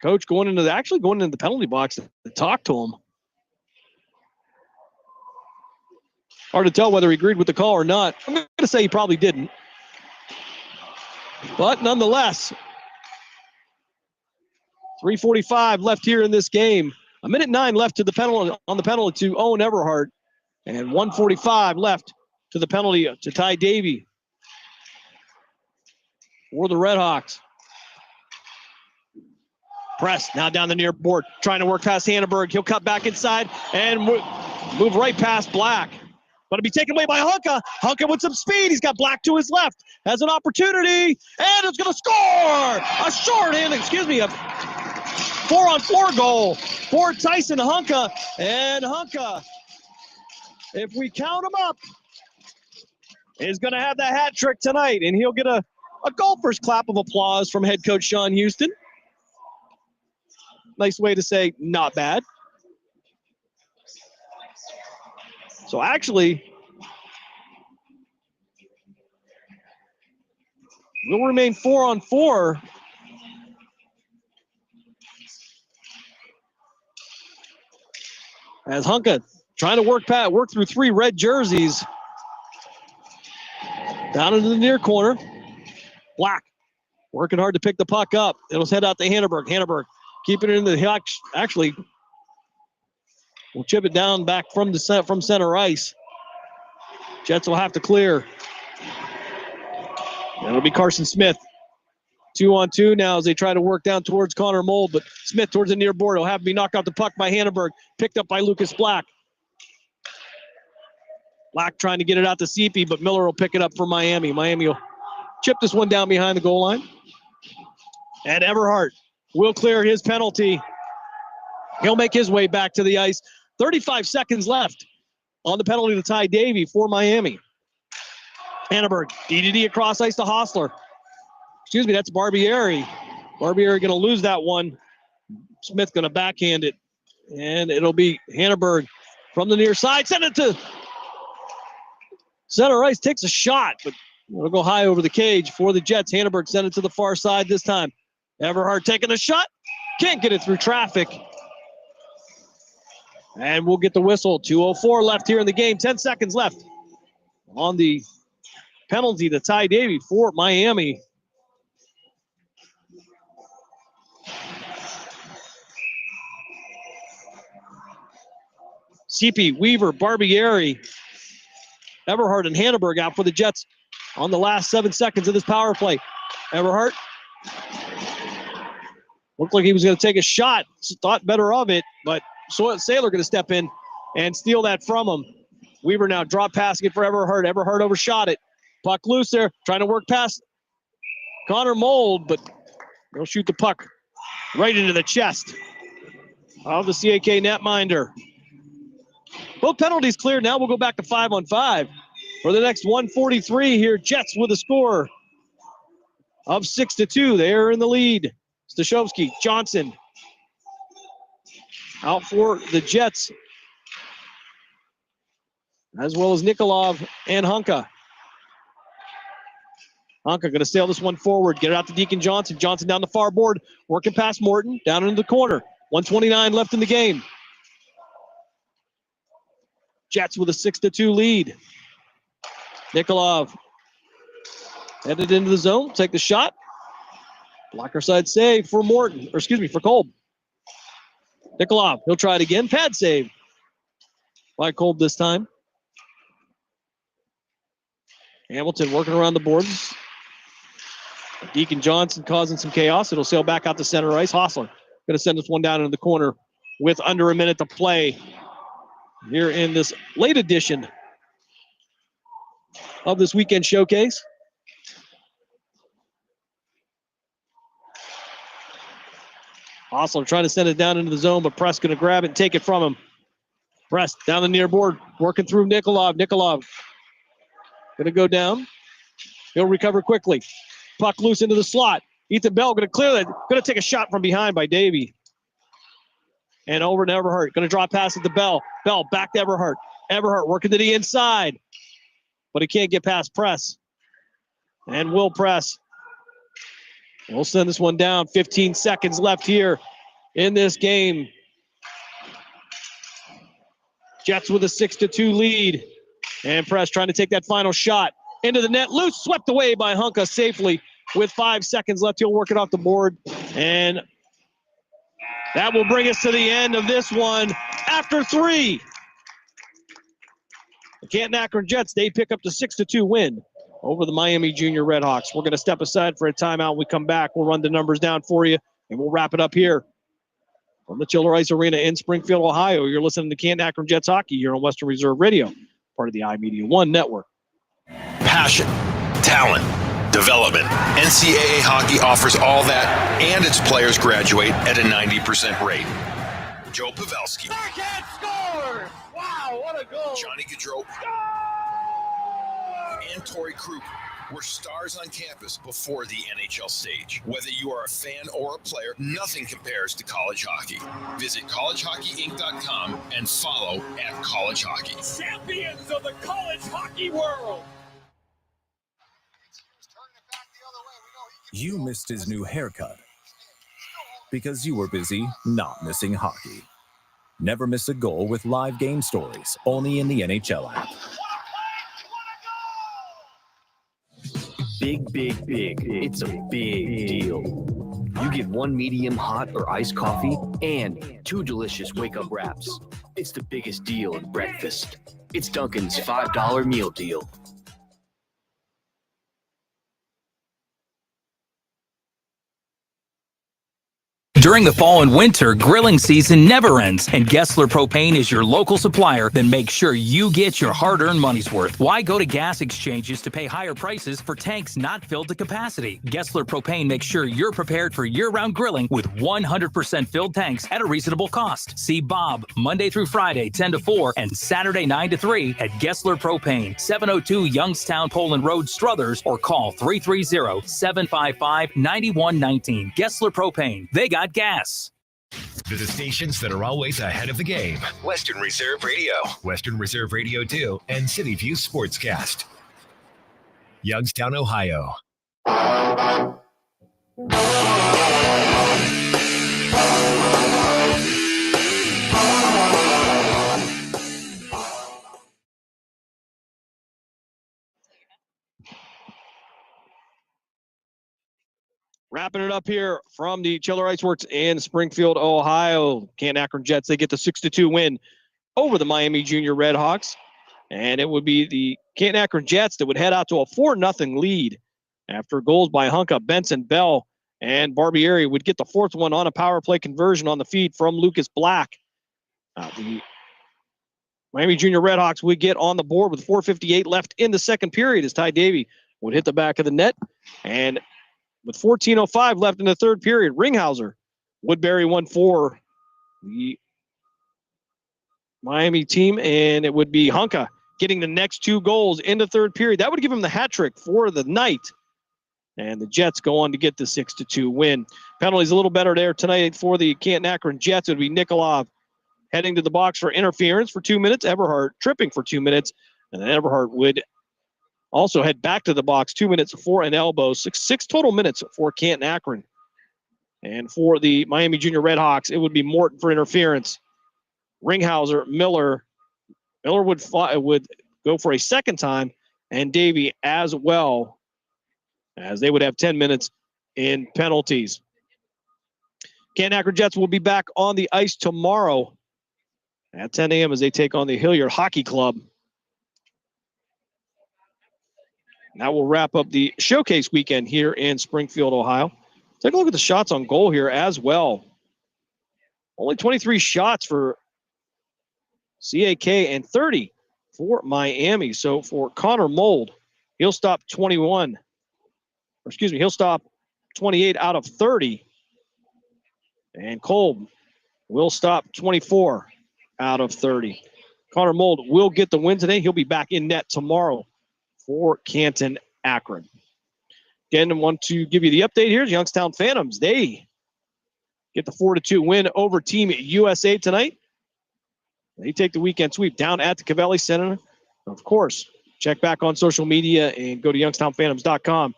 Coach going into the penalty box to talk to him. Hard to tell whether he agreed with the call or not. I'm going to say he probably didn't. But nonetheless, 3:45 left here in this game. 1:09 left to the penalty on the penalty to Owen Everhart, and 1:45 left to the penalty to Ty Davey for the Redhawks. Press now down the near board, trying to work past Hanneberg. He'll cut back inside and move right past Black. Going to be taken away by Hunka. Hunka with some speed. He's got Black to his left. Has an opportunity. And it's going to score. A shorthand, a 4-on-4 goal for Tyson Hunka. And Hunka, if we count him up, is going to have the hat trick tonight. And he'll get a golfer's clap of applause from head coach Sean Houston. Nice way to say not bad. So actually, we'll remain 4-on-4. As Hunka trying to work through 3 red jerseys. Down into the near corner. Black working hard to pick the puck up. It'll head out to Hanneberg. Hanneberg keeping it in the actually. We'll chip it down back from center ice. Jets will have to clear. That'll be Carson Smith. 2-on-2 now as they try to work down towards Connor Mold, but Smith towards the near board. He'll have to be knocked out the puck by Hanneberg. Picked up by Lucas Black. Black trying to get it out to CP, but Miller will pick it up for Miami. Miami will chip this one down behind the goal line. And Everhart will clear his penalty. He'll make his way back to the ice. 35 seconds left on the penalty to Ty Davy for Miami. Hanneberg, DDD across ice to Hostler. Excuse me, that's Barbieri. Barbieri going to lose that one. Smith going to backhand it. And it'll be Hanneberg from the near side. Send it to center ice. Takes a shot, but it'll go high over the cage for the Jets. Hanneberg sent it to the far side this time. Everhart taking a shot. Can't get it through traffic. And we'll get the whistle. 2:04 left here in the game. 10 seconds left on the penalty to Ty Davy for Miami. CP, Weaver, Barbieri, Everhart, and Hanneberg out for the Jets on the last 7 seconds of this power play. Everhart looked like he was going to take a shot. Thought better of it, but Saylor going to step in and steal that from him. Weaver now drop passing it for Everhart. Everhart overshot it. Puck loose there, trying to work past Connor Mold, but he'll shoot the puck right into the chest of the CAK netminder. Both penalties cleared. Now we'll go back to 5-on-5 for the next 1:43 here. Jets with a score of 6-2. They're in the lead. Stashowski, Johnson out for the Jets, as well as Nikolov and Hunka. Hunka going to sail this one forward. Get it out to Deacon Johnson. Johnson down the far board, working past Morton, down into the corner. 1:29 left in the game. Jets with a 6-2 lead. Nikolov headed into the zone, take the shot. Blocker side save for Morton, or excuse me, for Kolb. Nikolov, he'll try it again. Pad save by Kolb this time. Hamilton working around the boards. Deacon Johnson causing some chaos. It'll sail back out to center ice. Hostler going to send this one down into the corner with under a minute to play here in this late edition of this weekend showcase. Hostler trying to send it down into the zone, but Press going to grab it and take it from him. Press down the near board, working through Nikolov. Nikolov going to go down. He'll recover quickly. Puck loose into the slot. Ethan Bell going to clear that. Going to take a shot from behind by Davey. And over to Everhart. Going to drop pass it to Bell. Bell back to Everhart. Everhart working to the inside. But he can't get past Press. And will Press. We'll send this one down. 15 seconds left here in this game. Jets with a 6-2 lead. And Press trying to take that final shot. Into the net. Loose. Swept away by Hunka safely with 5 seconds left. He'll work it off the board. And that will bring us to the end of this one after 3. The Canton Akron Jets, they pick up the 6-2 win over the Miami Junior Redhawks. We're going to step aside for a timeout. When we come back, we'll run the numbers down for you, and we'll wrap it up here from the Chiller Ice Arena in Springfield, Ohio. You're listening to Canton Akron Jets hockey here on Western Reserve Radio, part of the iMedia One network. Passion, talent, development. NCAA hockey offers all that, and its players graduate at a 90% rate. Joe Pavelski. Backhand scores! Wow, what a goal! Johnny Gaudreau. And Torrey Kruger were stars on campus before the NHL stage. Whether you are a fan or a player, nothing compares to college hockey. Visit collegehockeyinc.com and follow @collegehockey. Champions of the college hockey world! You missed his new haircut because you were busy not missing hockey. Never miss a goal with live game stories, only in the NHL app. Big. It's a big deal. You get 1 medium hot or iced coffee and 2 delicious wake-up wraps. It's the biggest deal in breakfast. It's Dunkin's $5 meal deal. During the fall and winter, grilling season never ends, and Gessler Propane is your local supplier. Then make sure you get your hard-earned money's worth. Why go to gas exchanges to pay higher prices for tanks not filled to capacity? Gessler Propane makes sure you're prepared for year-round grilling with 100% filled tanks at a reasonable cost. See Bob Monday through Friday, 10 to 4, and Saturday, 9 to 3 at Gessler Propane, 702 Youngstown Poland Road, Struthers, or call 330-755-9119. Gessler Propane. They got gas. To the stations that are always ahead of the game. Western Reserve Radio, Western Reserve Radio 2, and City View Sportscast. Youngstown, Ohio. Wrapping it up here from the Chiller Ice Works in Springfield, Ohio. Canton Akron Jets, they get the 6-2 win over the Miami Junior Redhawks. And it would be the Canton Akron Jets that would head out to a 4-0 lead after goals by Hunka, Benson, Bell, and Barbieri would get the fourth one on a power play conversion on the feed from Lucas Black. The Miami Junior Redhawks would get on the board with 4:58 left in the second period as Ty Davey would hit the back of the net. And with 14:05 left in the third period, Ringhauser would bury one for the Miami team, and it would be Hunka getting the next two goals in the third period. That would give him the hat trick for the night. And the Jets go on to get the 6-2 win. Penalties a little better there tonight for the Canton Akron Jets. It would be Nikolov heading to the box for interference for 2 minutes, Everhart tripping for 2 minutes, and then Everhart would also head back to the box, 2 minutes for an elbow, six total minutes for Canton Akron. And for the Miami Junior Redhawks, it would be Morton for interference. Ringhauser, Miller would go for a second time, and Davey as well, as they would have 10 minutes in penalties. Canton Akron Jets will be back on the ice tomorrow at 10 a.m. as they take on the Hilliard Hockey Club. That will wrap up the showcase weekend here in Springfield, Ohio. Take a look at the shots on goal here as well. Only 23 shots for CAK and 30 for Miami. So for Connor Mold, he'll stop 28 out of 30. And Kolb will stop 24 out of 30. Connor Mold will get the win today. He'll be back in net tomorrow for Canton Akron. Again, I want to give you the update here. Youngstown Phantoms, they get the 4-2 win over Team USA tonight. They take the weekend sweep down at the Cavelli Center. Of course, check back on social media and go to youngstownphantoms.com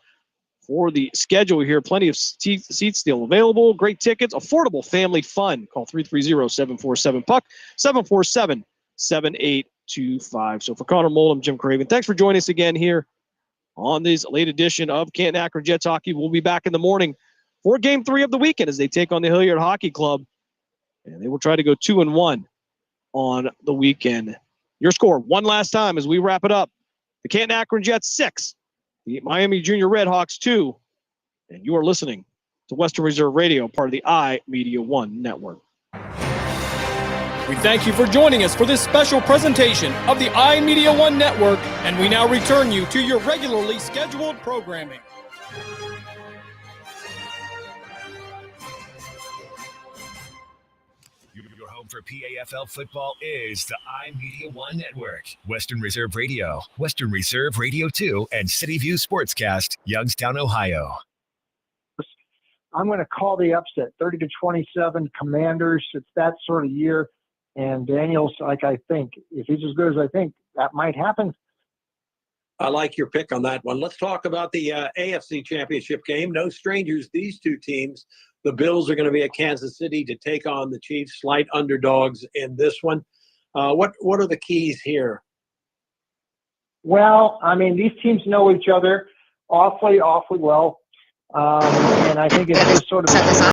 for the schedule here. Plenty of seats still available. Great tickets, affordable family fun. Call 330-747-PUCK, 747-7825. So for Connor Mold, I'm Jim Craven. Thanks for joining us again here on this late edition of Canton Akron Jets Hockey. We'll be back in the morning for Game 3 of the weekend as they take on the Hilliard Hockey Club. And they will try to go 2-1 on the weekend. Your score one last time as we wrap it up. The Canton Akron Jets 6, the Miami Junior Redhawks 2. And you are listening to Western Reserve Radio, part of the iMedia One Network. We thank you for joining us for this special presentation of the iMedia One Network, and we now return you to your regularly scheduled programming. Your home for PAFL football is the iMedia One Network, Western Reserve Radio, Western Reserve Radio 2, and City View Sportscast, Youngstown, Ohio. I'm going to call the upset, 30-27 Commanders. It's that sort of year. And Daniel's like I think. If he's as good as I think, that might happen. I like your pick on that one. Let's talk about the AFC Championship game. No strangers, these two teams. The Bills are going to be at Kansas City to take on the Chiefs, slight underdogs in this one. What are the keys here? Well, I mean, these teams know each other awfully well. And I think it's just sort of